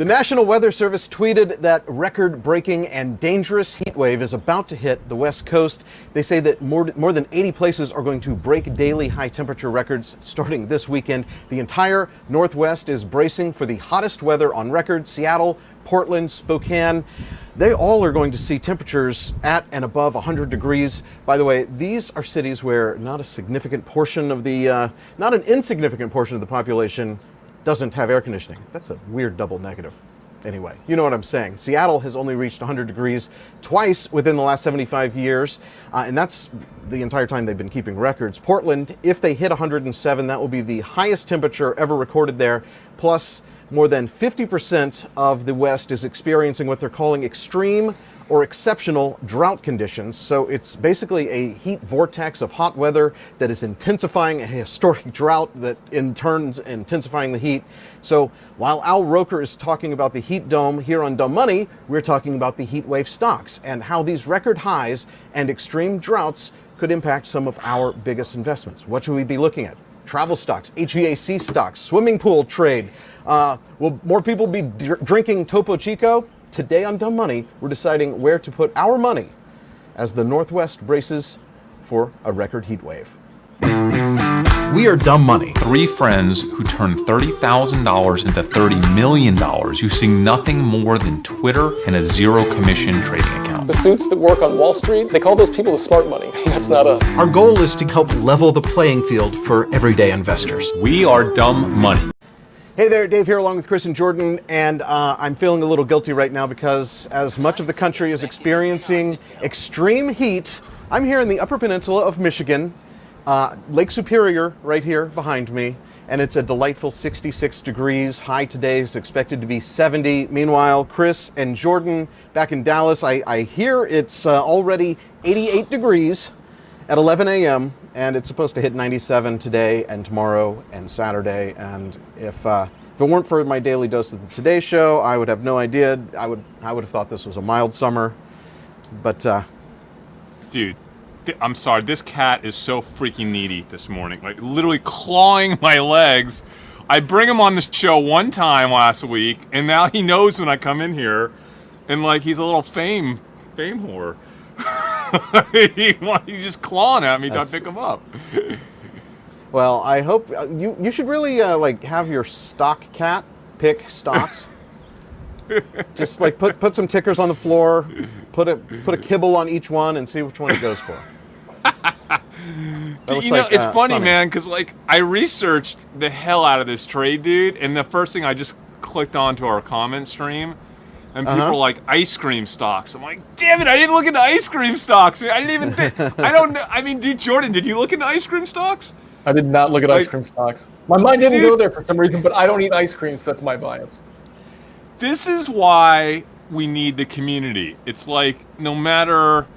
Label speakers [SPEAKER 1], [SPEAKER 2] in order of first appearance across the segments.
[SPEAKER 1] The National Weather Service tweeted that record-breaking and dangerous heat wave is about to hit the West Coast. They say that more than 80 places are going to break daily high temperature records starting this weekend. The entire Northwest is bracing for the hottest weather on record. Seattle, Portland, Spokane, they all are going to see temperatures at and above 100 degrees. By the way, these are cities where not an insignificant portion of the population doesn't have air conditioning. That's a weird double negative. Anyway, you know what I'm saying. Seattle has only reached 100 degrees twice within the last 75 years, and that's the entire time they've been keeping records. Portland, if they hit 107, that will be the highest temperature ever recorded there. Plus, more than 50% of the West is experiencing what they're calling extreme or exceptional drought conditions. So it's basically a heat vortex of hot weather that is intensifying a historic drought that in turns intensifying the heat. So while Al Roker is talking about the heat dome here on Dumb Money, we're talking about the heat wave stocks and how these record highs and extreme droughts could impact some of our biggest investments. What should we be looking at? Travel stocks, HVAC stocks, swimming pool trade. Will more people be drinking Topo Chico? Today on Dumb Money, we're deciding where to put our money as the Northwest braces for a record heat wave. We are Dumb Money.
[SPEAKER 2] Three friends who turned $30,000 into $30 million using nothing more than Twitter and a zero commission trading account.
[SPEAKER 3] The suits that work on Wall Street, they call those people the smart money. That's not us.
[SPEAKER 1] Our goal is to help level the playing field for everyday investors.
[SPEAKER 2] We are Dumb Money.
[SPEAKER 1] Hey there, Dave here along with Chris and Jordan, and I'm feeling a little guilty right now because as much of the country is experiencing extreme heat, I'm here in the Upper Peninsula of Michigan, Lake Superior right here behind me, and it's a delightful 66 degrees. High today is expected to be 70. Meanwhile, Chris and Jordan back in Dallas, I hear it's already 88 degrees at 11 a.m., and it's supposed to hit 97 today and tomorrow and Saturday. And if it weren't for my daily dose of the Today Show, I would have no idea. I would have thought this was a mild summer, but
[SPEAKER 4] dude, I'm sorry. This cat is so freaking needy this morning, like literally clawing my legs. I bring him on the show one time last week, and now he knows when I come in here, and like he's a little fame whore. He's just clawing at me to pick him up.
[SPEAKER 1] Well, I hope you should really like have your stock cat pick stocks. Just like put some tickers on the floor, put a kibble on each one, and see which one it goes for.
[SPEAKER 4] You know, it's funny, man, because like I researched the hell out of this trade, dude, and the first thing I just clicked onto our comment stream. And people are like, ice cream stocks. I'm like, damn it, I didn't look into ice cream stocks. I didn't even think. I don't know. I mean, dude, Jordan, did you look into ice cream stocks?
[SPEAKER 3] I did not look at ice cream stocks. My mind didn't go there for some reason, but I don't eat ice cream, so that's my bias.
[SPEAKER 4] This is why we need the community. It's like, no matter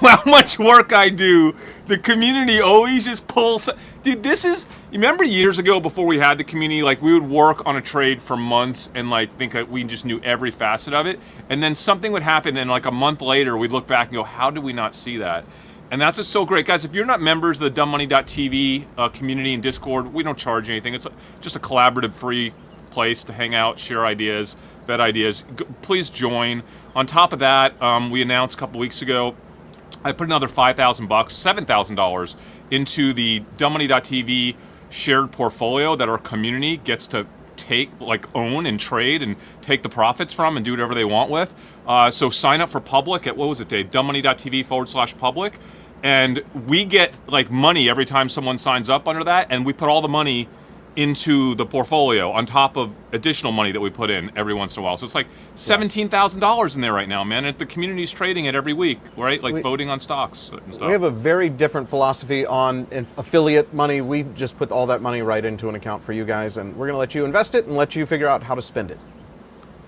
[SPEAKER 4] how much work I do, the community always just pulls. Dude, this is, you remember years ago before we had the community, like we would work on a trade for months and like think that we just knew every facet of it. And then something would happen and like a month later, we'd look back and go, how did we not see that? And that's what's so great. Guys, if you're not members of the dumbmoney.tv community and Discord, we don't charge anything. It's just a collaborative free place to hang out, share ideas, vet ideas. Please join. On top of that, we announced a couple weeks ago, I put another $5,000, $7,000 into the dumbmoney.tv shared portfolio that our community gets to take, like own and trade and take the profits from and do whatever they want with. So sign up for public at, what was it, Dave? dumbmoney.tv/public. And we get like money every time someone signs up under that, and we put all the money into the portfolio on top of additional money that we put in every once in a while. So it's like $17,000 in there right now, man. And the community's trading it every week, right? Like voting on stocks and stuff.
[SPEAKER 1] We have a very different philosophy on affiliate money. We just put all that money right into an account for you guys, and we're going to let you invest it and let you figure out how to spend it.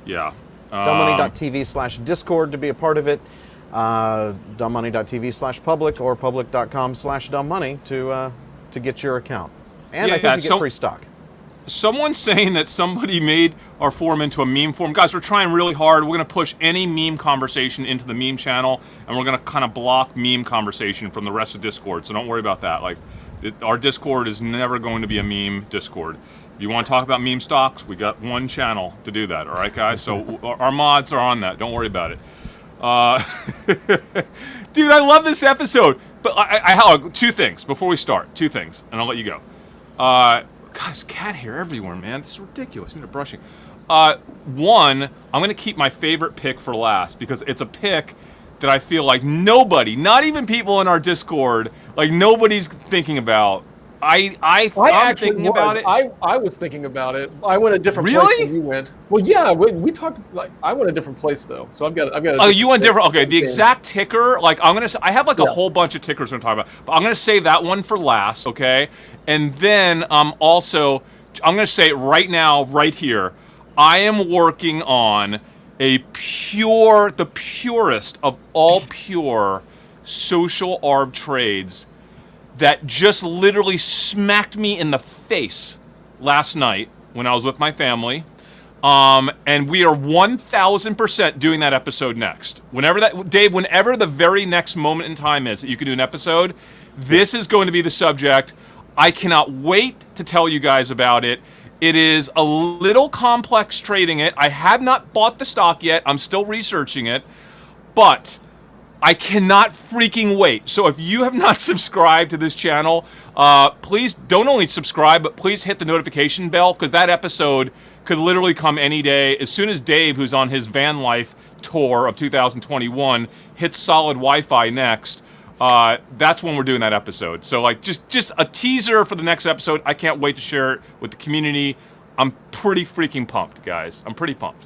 [SPEAKER 4] Yeah.
[SPEAKER 1] dumbmoney.tv/discord to be a part of it. dumbmoney.tv/public or public.com/dumbmoney to get your account. And I think you get free stock.
[SPEAKER 4] Someone's saying that somebody made our forum into a meme forum. Guys, we're trying really hard. We're going to push any meme conversation into the meme channel, and we're going to kind of block meme conversation from the rest of Discord. So don't worry about that. Like, our Discord is never going to be a meme Discord. If you want to talk about meme stocks, we got one channel to do that. All right, guys. So our mods are on that. Don't worry about it. Dude, I love this episode. But I have two things before we start. Two things, and I'll let you go. Guys, cat hair everywhere, man. This is ridiculous. I need a brushing. One, I'm going to keep my favorite pick for last because it's a pick that I feel like nobody, not even people in our Discord, like nobody's thinking about. I'm thinking about it.
[SPEAKER 3] I was thinking about it. I went a different place
[SPEAKER 4] Really?
[SPEAKER 3] than you went. Well, yeah, we talked. Like, I went a different place though, so I've got.
[SPEAKER 4] Oh, you went different. Okay, the exact ticker. Like I have like a whole bunch of tickers I'm talking about, but I'm gonna save that one for last. Okay, and then also I'm gonna say right now, right here, I am working on the purest of all pure social arb trades that just literally smacked me in the face last night when I was with my family. And we are 1,000% doing that episode next. Whenever the very next moment in time is that you can do an episode, this is going to be the subject. I cannot wait to tell you guys about it. It is a little complex trading it. I have not bought the stock yet. I'm still researching it. But I cannot freaking wait. So if you have not subscribed to this channel, please don't only subscribe, but please hit the notification bell because that episode could literally come any day. As soon as Dave, who's on his van life tour of 2021, hits solid Wi-Fi next, that's when we're doing that episode. So like just a teaser for the next episode. I can't wait to share it with the community. I'm pretty freaking pumped, guys. I'm pretty pumped.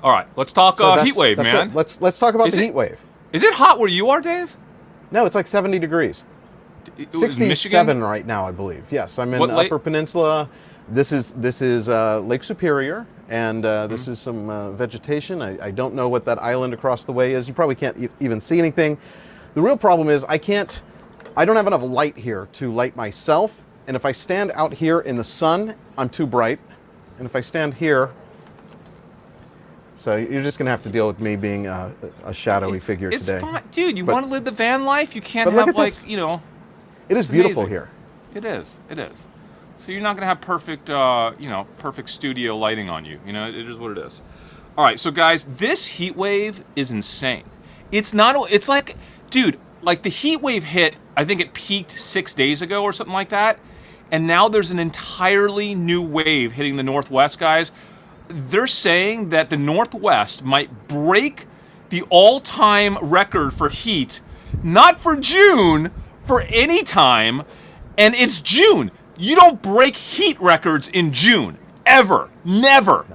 [SPEAKER 4] All right, let's talk heat wave, man.
[SPEAKER 1] Let's talk about the heat wave.
[SPEAKER 4] Is it hot where you are, Dave?
[SPEAKER 1] No, it's like 70 degrees. 67 right now, I believe. Yes, I'm in Upper Peninsula. This is Lake Superior, and this is some vegetation. I don't know what that island across the way is. You probably can't even see anything. The real problem is I don't have enough light here to light myself, and if I stand out here in the sun, I'm too bright, and if I stand here, so you're just going to have to deal with me being a shadowy figure today.
[SPEAKER 4] It's fine. Dude, you want to live the van life? You can't have like,
[SPEAKER 1] this. It is beautiful here.
[SPEAKER 4] It is. It is. So you're not going to have perfect, perfect studio lighting on you. It is what it is. All right, so guys, this heat wave is insane. It's like, dude, like the heat wave hit, I think it peaked 6 days ago or something like that. And now there's an entirely new wave hitting the Northwest, guys. They're saying that the Northwest might break the all-time record for heat, not for June, for any time, and it's June. You don't break heat records in June, ever. Never,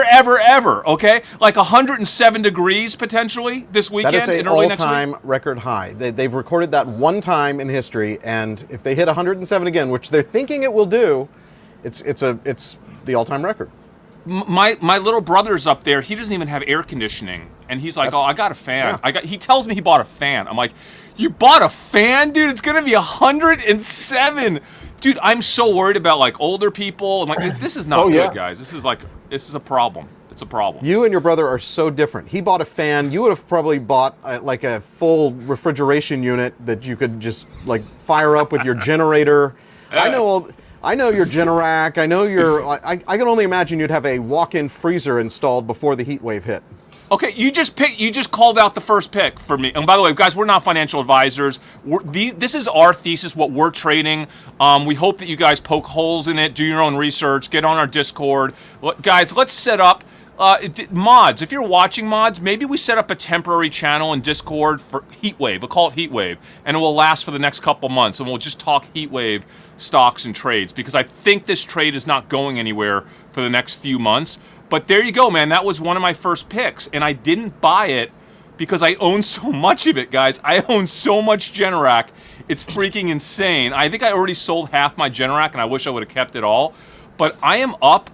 [SPEAKER 4] ever, okay? Like 107 degrees potentially this weekend.
[SPEAKER 1] That is an all-time record high. They've recorded that one time in history, and if they hit 107 again, which they're thinking it will do, it's the all-time record.
[SPEAKER 4] My little brother's up there. He doesn't even have air conditioning, and he's like, "Oh, I got a fan." Yeah. He tells me he bought a fan. I'm like, "You bought a fan, dude? It's gonna be 107." Dude, I'm so worried about like older people. And like, this is not good, guys. This is a problem. It's a problem.
[SPEAKER 1] You and your brother are so different. He bought a fan. You would have probably bought like a full refrigeration unit that you could just like fire up with your generator. I know your Generac. I know your. I can only imagine you'd have a walk-in freezer installed before the heat wave hit.
[SPEAKER 4] Okay, you just called out the first pick for me. And by the way, guys, we're not financial advisors. This is our thesis, what we're trading. We hope that you guys poke holes in it, do your own research, get on our Discord. Guys, let's set up mods. If you're watching mods, maybe we set up a temporary channel in Discord for Heatwave. We'll call it Heatwave, and it will last for the next couple months, and we'll just talk Heatwave stocks and trades, because I think this trade is not going anywhere for the next few months. But there you go, man. That was one of my first picks, and I didn't buy it because I own so much of it, guys. I own so much Generac. It's freaking insane. I think I already sold half my Generac, and I wish I would have kept it all. But I am up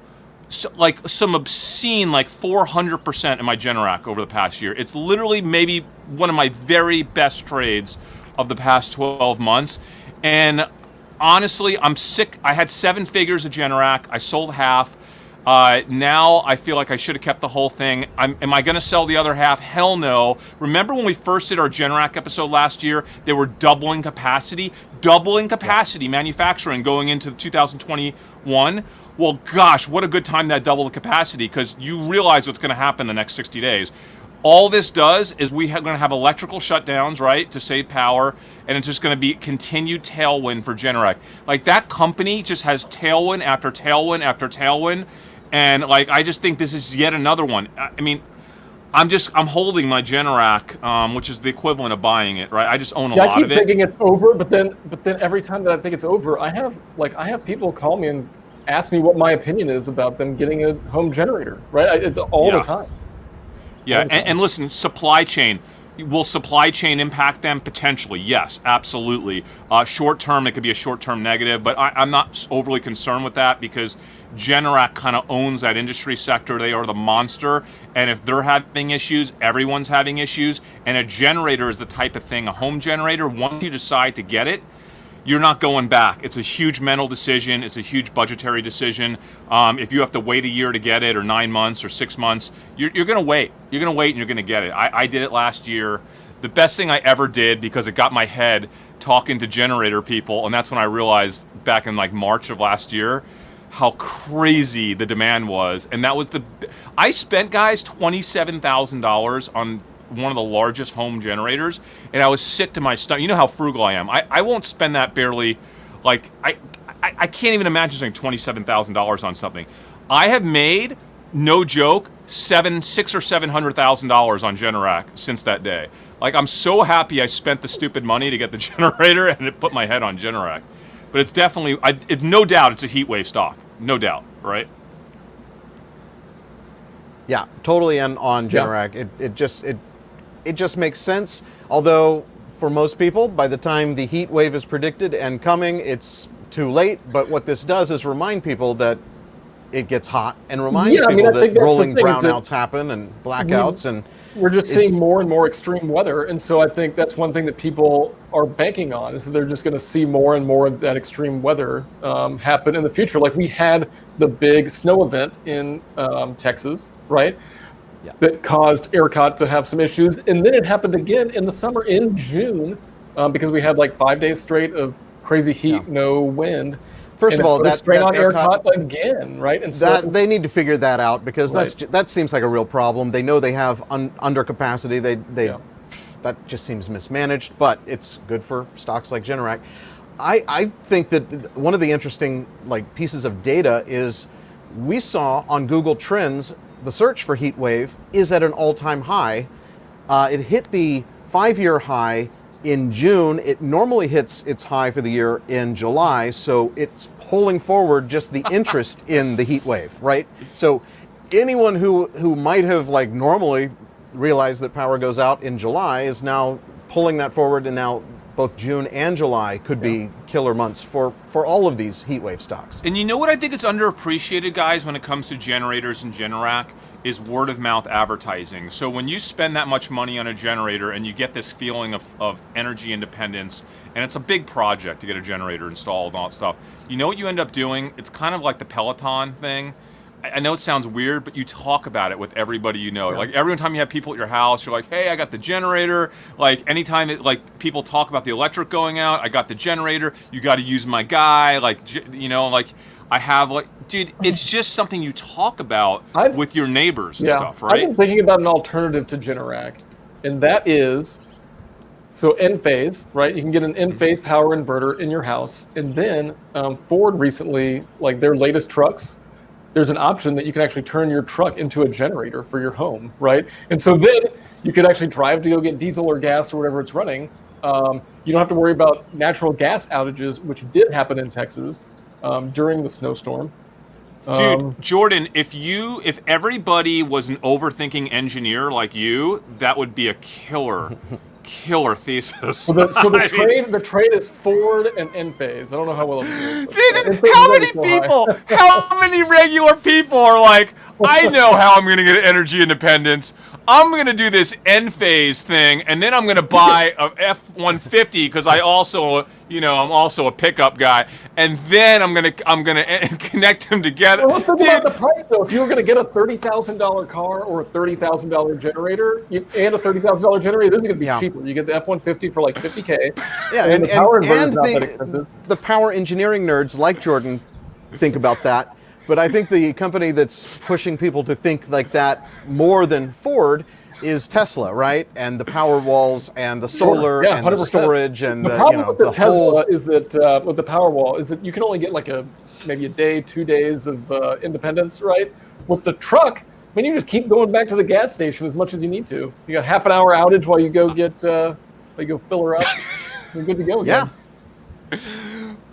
[SPEAKER 4] like some obscene, like 400% in my Generac over the past year. It's literally maybe one of my very best trades of the past 12 months. And honestly, I'm sick. I had 7 figures of Generac. I sold half. Now I feel like I should have kept the whole thing. Am I going to sell the other half? Hell no. Remember when we first did our Generac episode last year? They were doubling capacity manufacturing going into 2021. Well, gosh, what a good time that double the capacity, because you realize what's going to happen the next 60 days. All this does is we're going to have electrical shutdowns, right, to save power, and it's just going to be continued tailwind for Generac. Like, that company just has tailwind after tailwind after tailwind, and like, I just think this is yet another one. I mean, I'm holding my Generac, which is the equivalent of buying it, right? I just own a lot of it.
[SPEAKER 3] I keep thinking it's over, but then every time that I think it's over, I have people call me and ask me what my opinion is about them getting a home generator, right? It's all the time.
[SPEAKER 4] Yeah, and listen, supply chain. Will supply chain impact them? Potentially, yes, absolutely. Short term, it could be a short-term negative, but I'm not overly concerned with that because Generac kind of owns that industry sector. They are the monster, and if they're having issues, everyone's having issues, and a generator is the type of thing, a home generator, once you decide to get it, you're not going back. It's a huge mental decision. It's a huge budgetary decision. If you have to wait a year to get it, or 9 months, or 6 months, you're going to wait. You're going to wait, and you're going to get it. I did it last year. The best thing I ever did, because it got my head talking to generator people, and that's when I realized back in like March of last year how crazy the demand was. And that was I spent, guys, $27,000 on one of the largest home generators, and I was sick to my stomach. You know how frugal I am. I won't spend that barely, like, I can't even imagine spending $27,000 on something. I have made, no joke, $600,000 or $700,000 on Generac since that day. Like, I'm so happy I spent the stupid money to get the generator, and it put my head on Generac. But it's definitely, no doubt it's a heatwave stock. No doubt, right?
[SPEAKER 1] Yeah, totally on Generac. Yeah. It just makes sense. Although for most people, by the time the heat wave is predicted and coming, it's too late. But what this does is remind people that it gets hot, and reminds people that rolling brownouts happen and blackouts, and
[SPEAKER 3] we're just seeing more and more extreme weather. And so I think that's one thing that people are banking on, is that they're just going to see more and more of that extreme weather happen in the future. Like, we had the big snow event in Texas, right? Yeah. That caused ERCOT to have some issues. And then it happened again in the summer in June because we had like 5 days straight of crazy heat, no wind.
[SPEAKER 1] First of all, that's
[SPEAKER 3] strain on ERCOT again, right? And so
[SPEAKER 1] they need to figure that out, because that seems like a real problem. They know they have under capacity. That just seems mismanaged, but it's good for stocks like Generac. I think that one of the interesting pieces of data is we saw on Google Trends the search for heat wave is at an all-time high. It hit the 5-year high in June. It normally hits its high for the year in July, so it's pulling forward just the interest in the heat wave, right? So anyone who might have normally realized that power goes out in July is now pulling that forward, and now both June and July could be killer months for all of these heat wave stocks.
[SPEAKER 4] And you know what I think is underappreciated, guys, when it comes to generators and Generac, is word of mouth advertising. So when you spend that much money on a generator and you get this feeling of energy independence, and it's a big project to get a generator installed and all that stuff, you know what you end up doing? It's kind of like the Peloton thing. I know it sounds weird, but you talk about it with everybody you know. Like, every time you have people at your house, you're like, hey, I got the generator. Like, anytime people talk about the electric going out, I got the generator. You got to use my guy. I have, dude, it's just something you talk about with your neighbors and stuff, right?
[SPEAKER 3] I've been thinking about an alternative to Generac, and that is, so Enphase, right? You can get an Enphase power inverter in your house, and then Ford recently, their latest trucks, there's an option that you can actually turn your truck into a generator for your home, right? And so then you could actually drive to go get diesel or gas or whatever it's running. You don't have to worry about natural gas outages, which did happen in Texas during the snowstorm.
[SPEAKER 4] Dude, Jordan, if everybody was an overthinking engineer like you, that would be a killer thesis.
[SPEAKER 3] So the trade is Ford and Enphase. I don't know how well
[SPEAKER 4] how many regular people are like, I know how I'm going to get energy independence. I'm gonna do this Enphase thing, and then I'm gonna buy a F-150 because I'm also a pickup guy, and then I'm gonna connect them together.
[SPEAKER 3] Well, let's think about the price though. If you were going to get a $30,000 car or a $30,000 generator and a $30,000 generator, this is going to be cheaper. You get the F-150 for like $50K.
[SPEAKER 1] Yeah,
[SPEAKER 3] and the power inverter is not that expensive.
[SPEAKER 1] The power engineering nerds like Jordan think about that. But I think the company that's pushing people to think like that more than Ford is Tesla, right? And the power walls and the solar and
[SPEAKER 3] 100%.
[SPEAKER 1] the storage and
[SPEAKER 3] the problem with the Tesla is that with the Powerwall is that you can only get like maybe a day, 2 days of independence, right? With the truck, I mean, you just keep going back to the gas station as much as you need to. You got half an hour outage while you go fill her up. You're good to go again.
[SPEAKER 1] Yeah.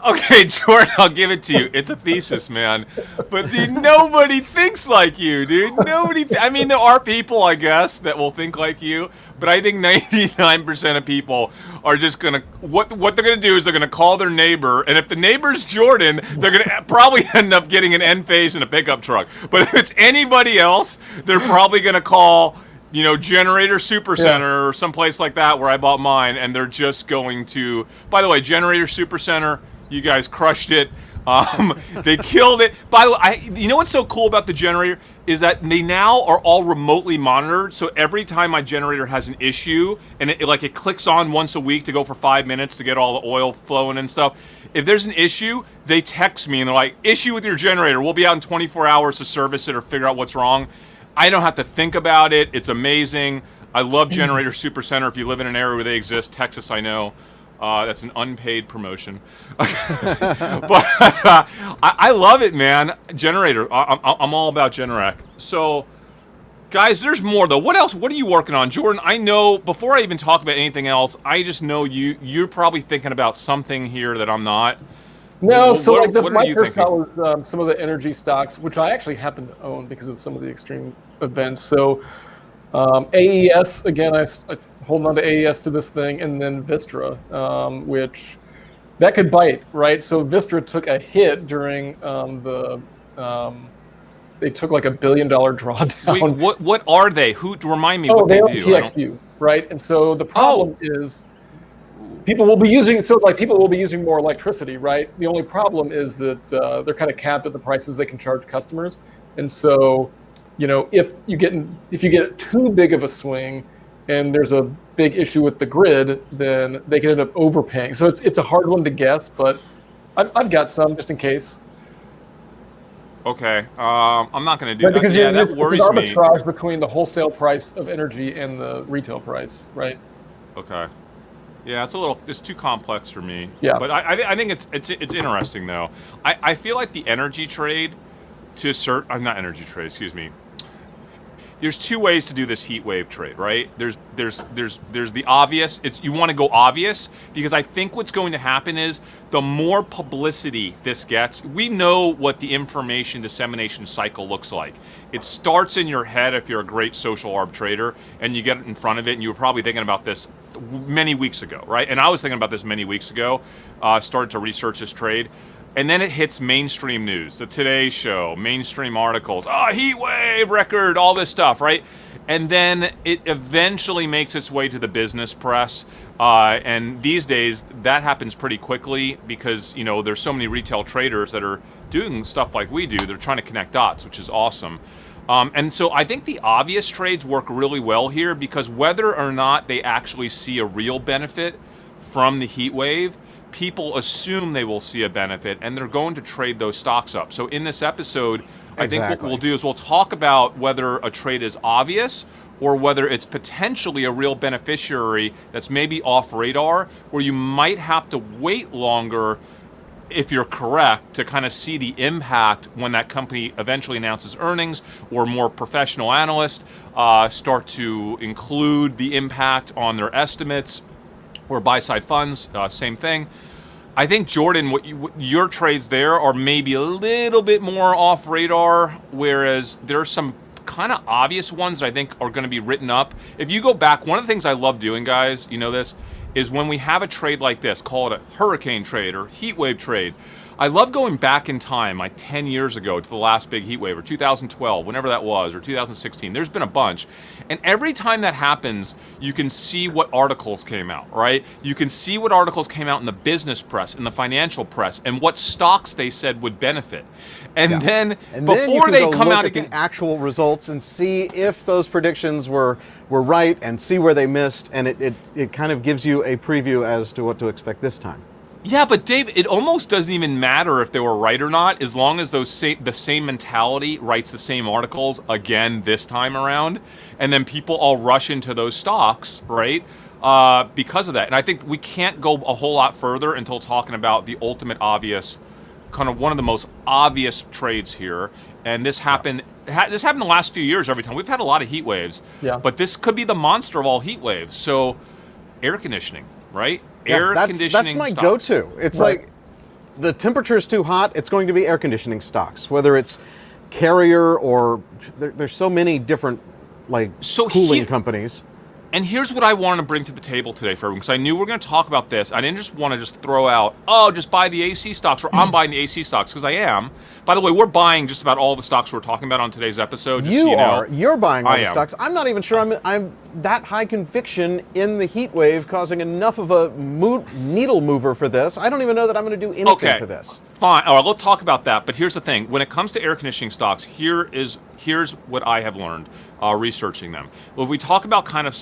[SPEAKER 4] Okay, Jordan, I'll give it to you. It's a thesis, man. But dude, nobody thinks like you, dude. I mean, there are people, I guess, that will think like you. But I think 99% of people are just gonna what they're gonna do is they're gonna call their neighbor, and if the neighbor's Jordan, they're gonna probably end up getting an Enphase and a pickup truck. But if it's anybody else, they're probably gonna call Generator Supercenter or someplace like that where I bought mine, and they're just going to. By the way, Generator Supercenter, you guys crushed it. They killed it. By the way, you know what's so cool about the generator is that they now are all remotely monitored. So every time my generator has an issue, and it clicks on once a week to go for 5 minutes to get all the oil flowing and stuff. If there's an issue, they text me and they're like, "Issue with your generator. We'll be out in 24 hours to service it or figure out what's wrong." I don't have to think about it. It's amazing. I love Generator Supercenter. If you live in an area where they exist, Texas, I know. That's an unpaid promotion. But I love it, man. Generator. I'm all about Generac. So, guys, there's more, though. What else? What are you working on? Jordan, I know, before I even talk about anything else, I just know you're probably thinking about something here that I'm not.
[SPEAKER 3] No, so my
[SPEAKER 4] you
[SPEAKER 3] first
[SPEAKER 4] thinking?
[SPEAKER 3] thought was some of the energy stocks, which I actually happen to own because of some of the extreme events. So AES, again, I holding on to AES to this thing, and then Vistra, which that could bite, right? So Vistra took a hit during they took like $1 billion drawdown.
[SPEAKER 4] Wait, what are they? Remind me
[SPEAKER 3] Oh,
[SPEAKER 4] what they
[SPEAKER 3] own
[SPEAKER 4] do.
[SPEAKER 3] TXU, right? And so the problem is people will be using more electricity, right? The only problem is that they're kind of capped at the prices they can charge customers. And so, if you get too big of a swing and there's a big issue with the grid, then they can end up overpaying. So it's a hard one to guess, but I've got some just in case.
[SPEAKER 4] Okay, I'm not going to do that.
[SPEAKER 3] Because
[SPEAKER 4] that worries
[SPEAKER 3] it's
[SPEAKER 4] me.
[SPEAKER 3] arbitrage between the wholesale price of energy and the retail price, right?
[SPEAKER 4] Okay. Yeah, it's too complex for me.
[SPEAKER 3] Yeah.
[SPEAKER 4] But I think it's interesting though. I feel like the energy trade not energy trade, excuse me. There's two ways to do this heat wave trade, right? There's the obvious. You want to go obvious because I think what's going to happen is the more publicity this gets, we know what the information dissemination cycle looks like. It starts in your head if you're a great social arb trader and you get in front of it, and you were probably thinking about this many weeks ago, right? And I was thinking about this many weeks ago, started to research this trade. And then it hits mainstream news, the Today Show, mainstream articles, heat wave record, all this stuff, right? And then it eventually makes its way to the business press. And these days, that happens pretty quickly because, there's so many retail traders that are doing stuff like we do. They're trying to connect dots, which is awesome. And so I think the obvious trades work really well here because whether or not they actually see a real benefit from the heat wave, people assume they will see a benefit and they're going to trade those stocks up. So in this episode, I think what we'll do is we'll talk about whether a trade is obvious or whether it's potentially a real beneficiary that's maybe off radar, where you might have to wait longer, if you're correct, to kind of see the impact when that company eventually announces earnings, or more professional analysts start to include the impact on their estimates, or buy-side funds, same thing. I think, Jordan, what your trades there are maybe a little bit more off radar, whereas there's some kind of obvious ones that I think are going to be written up. If you go back, one of the things I love doing, guys, this, is when we have a trade like this, call it a hurricane trade or heat wave trade, I love going back in time, like 10 years ago, to the last big heat wave, or 2012, whenever that was, or 2016. There's been a bunch. And every time that happens, you can see what articles came out, right? You can see what articles came out in the business press, in the financial press, and what stocks they said would benefit. And then before they come out again,
[SPEAKER 1] the actual results and see if those predictions were right, and see where they missed, and it kind of gives you a preview as to what to expect this time.
[SPEAKER 4] yeah, but Dave, it almost doesn't even matter if they were right or not, as long as the same mentality writes the same articles again this time around, and then people all rush into those stocks, right? Because of that. And I think we can't go a whole lot further until talking about the ultimate obvious, kind of one of the most obvious trades here. And this happened. This happened the last few years. Every time we've had a lot of heat waves, but this could be the monster of all heat waves. So, air conditioning, right? Air conditioning. That's my stocks.
[SPEAKER 1] go-to. It's like the temperature is too hot. It's going to be air conditioning stocks, whether it's Carrier or there's so many different cooling companies.
[SPEAKER 4] And here's what I wanted to bring to the table today for everyone, because I knew we were going to talk about this. I didn't just want to just throw out, oh, just buy the AC stocks, or I'm buying the AC stocks, because I am. By the way, we're buying just about all the stocks we're talking about on today's episode. Just so you know.
[SPEAKER 1] You're buying all the stocks. I'm not even sure I'm that high conviction in the heat wave causing enough of a needle mover for this. I don't even know that I'm going to do anything for this.
[SPEAKER 4] Fine. All right, we'll talk about that. But here's the thing. When it comes to air conditioning stocks, here's what I have learned researching them. Well, if we talk about kind of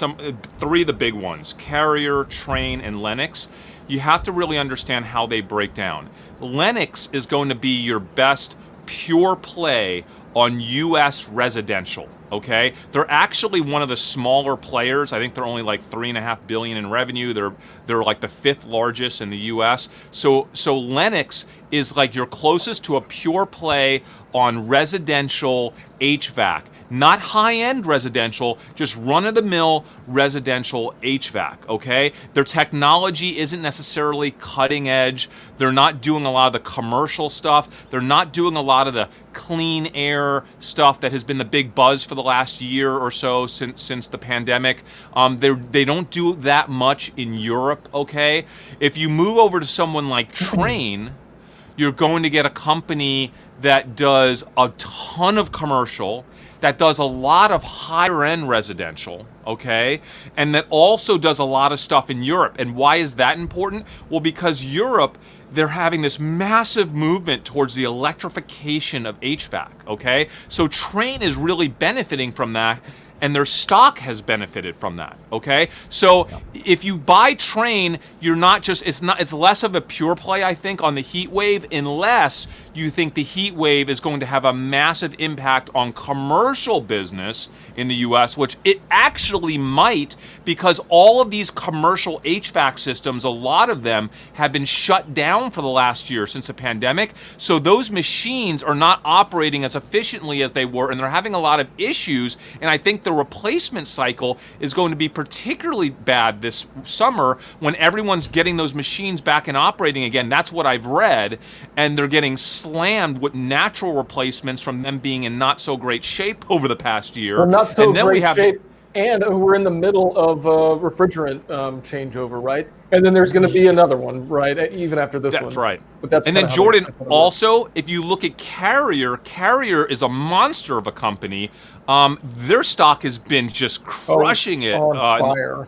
[SPEAKER 4] three of the big ones, Carrier, Trane, and Lennox, you have to really understand how they break down. Lennox is going to be your best pure play on U.S. residential. Okay, they're actually one of the smaller players. I think they're only like $3.5 billion in revenue. They're like the 5th largest in the U.S. So Lennox is like your closest to a pure play on residential HVAC. Not high-end residential, just run-of-the-mill residential HVAC, okay? Their technology isn't necessarily cutting edge. They're not doing a lot of the commercial stuff. They're not doing a lot of the clean air stuff that has been the big buzz for the last year or so since the pandemic. They don't do that much in Europe, okay? If you move over to someone like Trane, you're going to get a company that does a ton of commercial, that does a lot of higher end residential, okay? And that also does a lot of stuff in Europe. And why is that important? Well, because Europe, they're having this massive movement towards the electrification of HVAC, okay? So Trane is really benefiting from that, and their stock has benefited from that, okay? So if you buy Trane, you're not just, it's less of a pure play, I think, on the heat wave, unless you think the heat wave is going to have a massive impact on commercial business in the US, which it actually might, because all of these commercial HVAC systems, a lot of them have been shut down for the last year since the pandemic. So those machines are not operating as efficiently as they were, and they're having a lot of issues. And I think the replacement cycle is going to be particularly bad this summer when everyone's getting those machines back and operating again. That's what I've read. And they're getting slammed with natural replacements from them being in not so great shape over the past year.
[SPEAKER 3] Well, not so great shape. And we're in the middle of refrigerant changeover, right? And then there's going to be another one, right? Even after this one.
[SPEAKER 4] That's right.
[SPEAKER 3] But that's
[SPEAKER 4] and then Jordan, also, if you look at Carrier is a monster of a company. Their stock has been just crushing it.
[SPEAKER 3] On fire.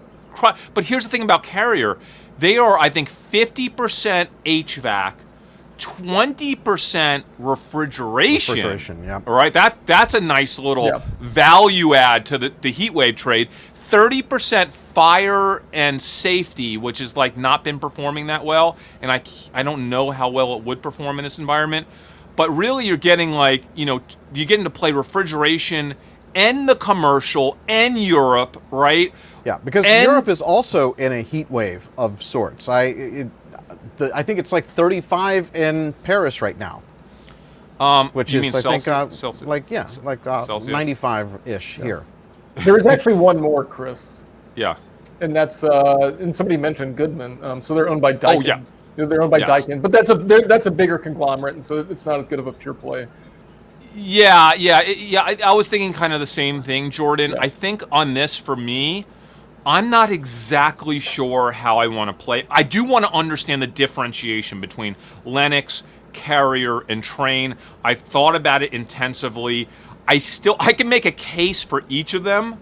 [SPEAKER 4] But here's the thing about Carrier. They are, I think, 50% HVAC, 20% refrigeration.
[SPEAKER 1] Refrigeration, yeah.
[SPEAKER 4] All right, that's a nice little value add to the heat wave trade. 30% fire and safety, which has like not been performing that well, and I don't know how well it would perform in this environment. But really, you're getting you're getting to play refrigeration and the commercial and Europe, right?
[SPEAKER 1] Yeah, because Europe is also in a heat wave of sorts. I think it's like 35 in Paris right now, which is I think
[SPEAKER 4] Celsius?
[SPEAKER 1] like 95-ish here.
[SPEAKER 3] There is actually one more, Chris.
[SPEAKER 4] Yeah,
[SPEAKER 3] and that's and somebody mentioned Goodman. So they're owned by Daikin.
[SPEAKER 4] Oh yeah,
[SPEAKER 3] they're owned by Daikin, but that's a bigger conglomerate, and so it's not as good of a pure play.
[SPEAKER 4] Yeah. I was thinking kind of the same thing, Jordan. Yeah. I think on this, for me, I'm not exactly sure how I want to play. I do want to understand the differentiation between Lennox, Carrier, and Trane. I've thought about it intensively. I can make a case for each of them,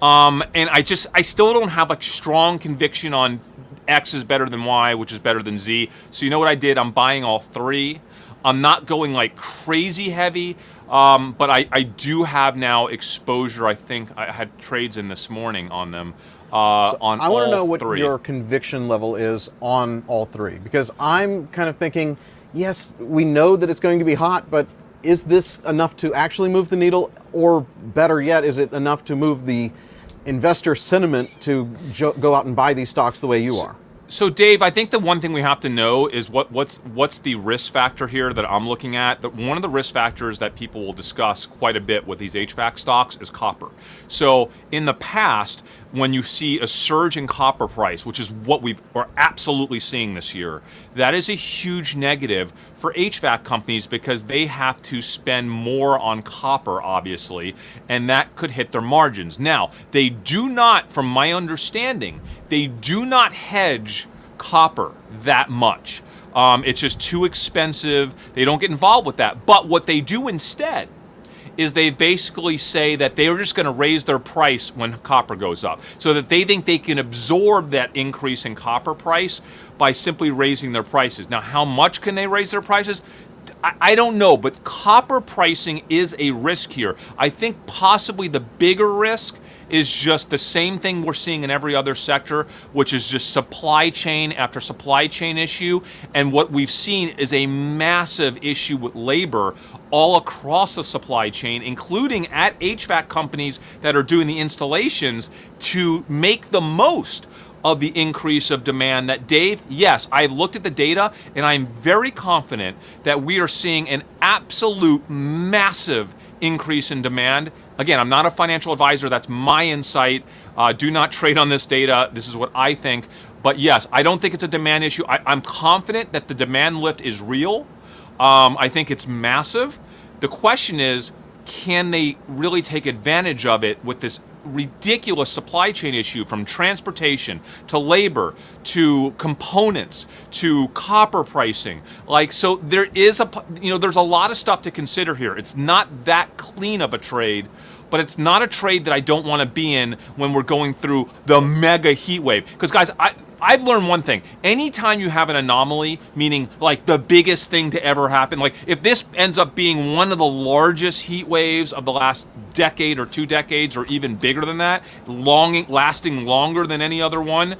[SPEAKER 4] and I still don't have a strong conviction on X is better than Y, which is better than Z. So you know what I did? I'm buying all three. I'm not going like crazy heavy, but I do have now exposure. I think I had trades in this morning on them. On
[SPEAKER 1] I want to know what
[SPEAKER 4] three.
[SPEAKER 1] your conviction level is on all three, because I'm kind of thinking, yes, we know that it's going to be hot, but is this enough to actually move the needle, or better yet, is it enough to move the investor sentiment to go out and buy these stocks the way you are?
[SPEAKER 4] So Dave, I think the one thing we have to know is what's the risk factor here that I'm looking at. One of the risk factors that people will discuss quite a bit with these HVAC stocks is copper. So in the past, when you see a surge in copper price, which is what we are absolutely seeing this year, that is a huge negative for HVAC companies because they have to spend more on copper, obviously, and that could hit their margins. Now, they do not, from my understanding, they do not hedge copper that much. It's just too expensive. They don't get involved with that. But what they do instead is they basically say that they are just going to raise their price when copper goes up, so that they think they can absorb that increase in copper price by simply raising their prices. Now, how much can they raise their prices? I don't know, but copper pricing is a risk here. I think possibly the bigger risk is just the same thing we're seeing in every other sector, which is just supply chain after supply chain issue. And what we've seen is a massive issue with labor all across the supply chain, including at HVAC companies that are doing the installations to make the most of the increase of demand. That, Dave, yes, I've looked at the data and I'm very confident that we are seeing an absolute massive increase in demand. Again, I'm not a financial advisor. That's my insight. Do not trade on this data. This is what I think. But yes, I don't think it's a demand issue. I'm confident that the demand lift is real. I think it's massive. The question is, can they really take advantage of it with this ridiculous supply chain issue, from transportation to labor to components to copper pricing? Like, so there is there's a lot of stuff to consider here. It's not that clean of a trade, but it's not a trade that I don't want to be in when we're going through the mega heat wave. Because guys, I've learned one thing. Anytime you have an anomaly, meaning like the biggest thing to ever happen, like if this ends up being one of the largest heat waves of the last decade or 2 decades, or even bigger than that, lasting longer than any other one,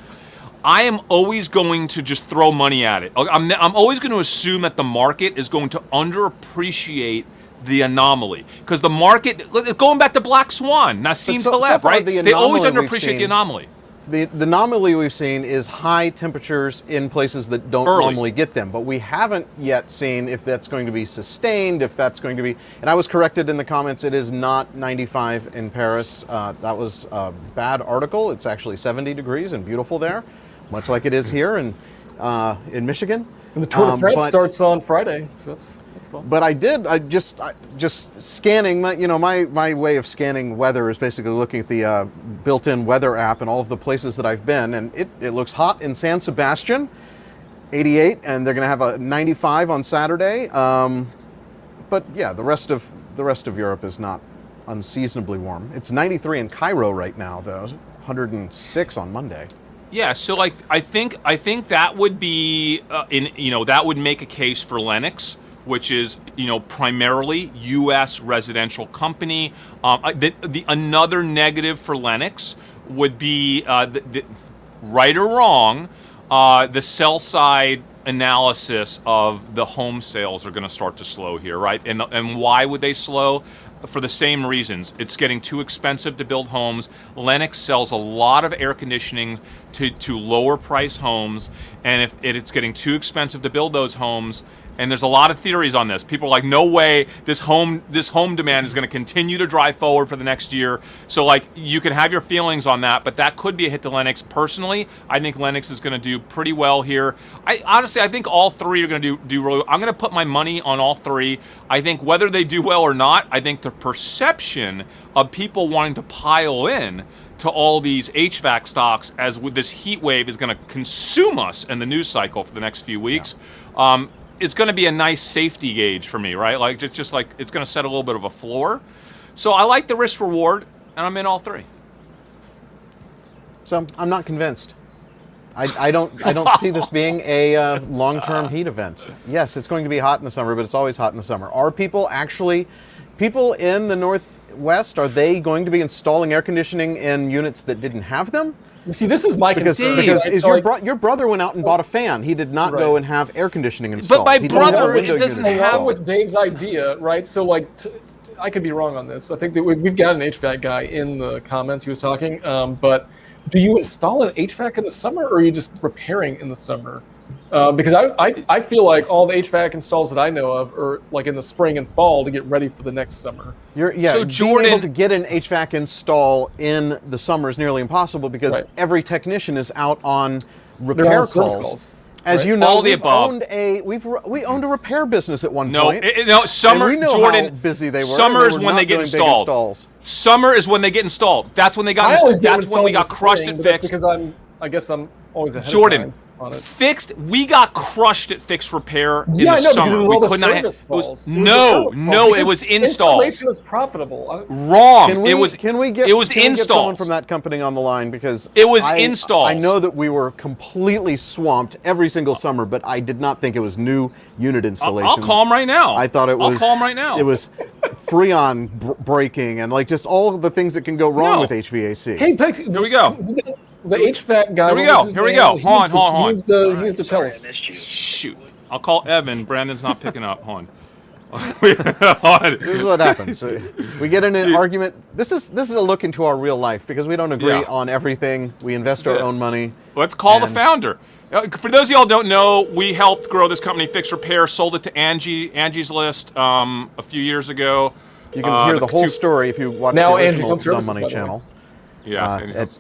[SPEAKER 4] I am always going to just throw money at it. I'm always going to assume that the market is going to underappreciate the anomaly, because the market, going back to Black Swan, Nassim Taleb, right? They always underappreciate the anomaly.
[SPEAKER 1] The anomaly we've seen is high temperatures in places that don't normally get them, but we haven't yet seen if that's going to be sustained, if that's going to be, and I was corrected in the comments, it is not 95 in Paris. That was a bad article. It's actually 70 degrees and beautiful there, much like it is here in Michigan.
[SPEAKER 3] And the Tour de France starts on Friday, so that's fun.
[SPEAKER 1] But I just scanning, my way of scanning weather is basically looking at the built-in weather app and all of the places that I've been, and it looks hot in San Sebastian, 88, and they're going to have a 95 on Saturday. But yeah, the rest of Europe is not unseasonably warm. It's 93 in Cairo right now, though. 106 on Monday.
[SPEAKER 4] Yeah, so like I think that would be that would make a case for Lennox, which is primarily U.S. residential company. Another negative for Lennox would be right or wrong, the sell side analysis of the home sales are going to start to slow here, right? And why would they slow? For the same reasons. It's getting too expensive to build homes. Lennox sells a lot of air conditioning to lower price homes, and if it's getting too expensive to build those homes, and there's a lot of theories on this. People are like, no way, this home demand is going to continue to drive forward for the next year. So like, you can have your feelings on that, but that could be a hit to Lennox. Personally, I think Lennox is going to do pretty well here. I think all three are going to do really well. I'm going to put my money on all three. I think whether they do well or not, I think the perception of people wanting to pile in to all these HVAC stocks as with this heat wave is going to consume us in the news cycle for the next few weeks. it's going to be a nice safety gauge for me, right? Like just like it's going to set a little bit of a floor. So I like the risk reward, and I'm in all three.
[SPEAKER 1] So I'm not convinced. I don't see this being a long-term heat event. Yes, it's going to be hot in the summer, but it's always hot in the summer. Are people in the Northwest, are they going to be installing air conditioning in units that didn't have them?
[SPEAKER 3] You see, this is my concern.
[SPEAKER 1] Because
[SPEAKER 3] right?
[SPEAKER 1] your brother went out and bought a fan. He did not
[SPEAKER 3] Right.
[SPEAKER 1] go and have air conditioning installed.
[SPEAKER 4] But my
[SPEAKER 1] He didn't have a
[SPEAKER 4] brother,
[SPEAKER 1] window
[SPEAKER 4] it doesn't
[SPEAKER 1] unit
[SPEAKER 4] have-
[SPEAKER 3] Along
[SPEAKER 1] installed.
[SPEAKER 3] with Dave's idea, right? So like, I could be wrong on this. I think that we've got an HVAC guy in the comments. He was talking, but do you install an HVAC in the summer, or are you just repairing in the summer? Because I feel like all the HVAC installs that I know of are like in the spring and fall to get ready for the next summer.
[SPEAKER 4] So
[SPEAKER 1] being
[SPEAKER 4] Jordan-
[SPEAKER 1] able to get an HVAC install in the summer is nearly impossible because
[SPEAKER 3] Right.
[SPEAKER 1] every technician is out on
[SPEAKER 3] They're
[SPEAKER 1] repair
[SPEAKER 3] on service
[SPEAKER 1] calls. As
[SPEAKER 3] right?
[SPEAKER 1] you know,
[SPEAKER 4] All the
[SPEAKER 1] we've
[SPEAKER 4] above.
[SPEAKER 1] owned a repair business at one
[SPEAKER 4] No,
[SPEAKER 1] point.
[SPEAKER 4] summer,
[SPEAKER 1] and we know
[SPEAKER 4] Jordan.
[SPEAKER 1] how busy they were.
[SPEAKER 4] Summer
[SPEAKER 1] and
[SPEAKER 4] is
[SPEAKER 1] were
[SPEAKER 4] when
[SPEAKER 1] not
[SPEAKER 4] they get
[SPEAKER 1] doing big
[SPEAKER 4] installed.
[SPEAKER 1] installs.
[SPEAKER 4] Summer is when they get installed. That's when they got.
[SPEAKER 3] I always get
[SPEAKER 4] That's when we
[SPEAKER 3] installed
[SPEAKER 4] got
[SPEAKER 3] in the
[SPEAKER 4] crushed
[SPEAKER 3] spring,
[SPEAKER 4] and
[SPEAKER 3] but that's
[SPEAKER 4] fixed.
[SPEAKER 3] because I guess I'm always ahead
[SPEAKER 4] Jordan,
[SPEAKER 3] of time on it.
[SPEAKER 4] fixed. We got crushed at fixed repair in
[SPEAKER 3] Yeah,
[SPEAKER 4] the
[SPEAKER 3] I know,
[SPEAKER 4] summer.
[SPEAKER 3] because it was
[SPEAKER 4] We
[SPEAKER 3] all the
[SPEAKER 4] could not.
[SPEAKER 3] service
[SPEAKER 4] It was,
[SPEAKER 3] calls.
[SPEAKER 4] no, it was installed.
[SPEAKER 3] Installation is profitable.
[SPEAKER 4] Wrong.
[SPEAKER 1] Can we,
[SPEAKER 4] it was.
[SPEAKER 1] can we get
[SPEAKER 4] It was
[SPEAKER 1] can we get someone
[SPEAKER 4] installed
[SPEAKER 1] from that company on the line because
[SPEAKER 4] It was
[SPEAKER 1] I
[SPEAKER 4] installs.
[SPEAKER 1] I know that we were completely swamped every single summer, but I did not think it was new unit installations.
[SPEAKER 4] I'll call him right now.
[SPEAKER 1] I thought it was.
[SPEAKER 4] I'll call him right now.
[SPEAKER 1] It was Freon breaking and like just all of the things that can go wrong
[SPEAKER 4] No.
[SPEAKER 1] with HVAC.
[SPEAKER 3] Hey, Pex,
[SPEAKER 4] Here we go.
[SPEAKER 3] The HVAC guy.
[SPEAKER 4] Here we
[SPEAKER 3] what
[SPEAKER 4] go.
[SPEAKER 3] was his
[SPEAKER 4] Here we
[SPEAKER 3] name?
[SPEAKER 4] go.
[SPEAKER 3] He
[SPEAKER 4] Hold
[SPEAKER 3] needs
[SPEAKER 4] on.
[SPEAKER 3] He needs to tell us.
[SPEAKER 4] Shoot. I'll call Evan. Brandon's not picking up. Hold on. Hold on.
[SPEAKER 1] This is what happens. We get in an argument. This is a look into our real life because we don't agree
[SPEAKER 4] Yeah.
[SPEAKER 1] on everything. We invest
[SPEAKER 4] This is
[SPEAKER 1] our
[SPEAKER 4] it.
[SPEAKER 1] own money.
[SPEAKER 4] Let's call the
[SPEAKER 1] And-
[SPEAKER 4] founder. For those of y'all who don't know, we helped grow this company, Fix Repair, sold it to Angie's List a few years ago.
[SPEAKER 1] You can hear the whole
[SPEAKER 4] two-
[SPEAKER 1] story if you watch
[SPEAKER 3] Now
[SPEAKER 1] the
[SPEAKER 3] Angie
[SPEAKER 1] original
[SPEAKER 3] comes
[SPEAKER 1] Dumb
[SPEAKER 3] services,
[SPEAKER 1] Money
[SPEAKER 3] by the way.
[SPEAKER 1] channel.
[SPEAKER 4] Yeah.
[SPEAKER 1] At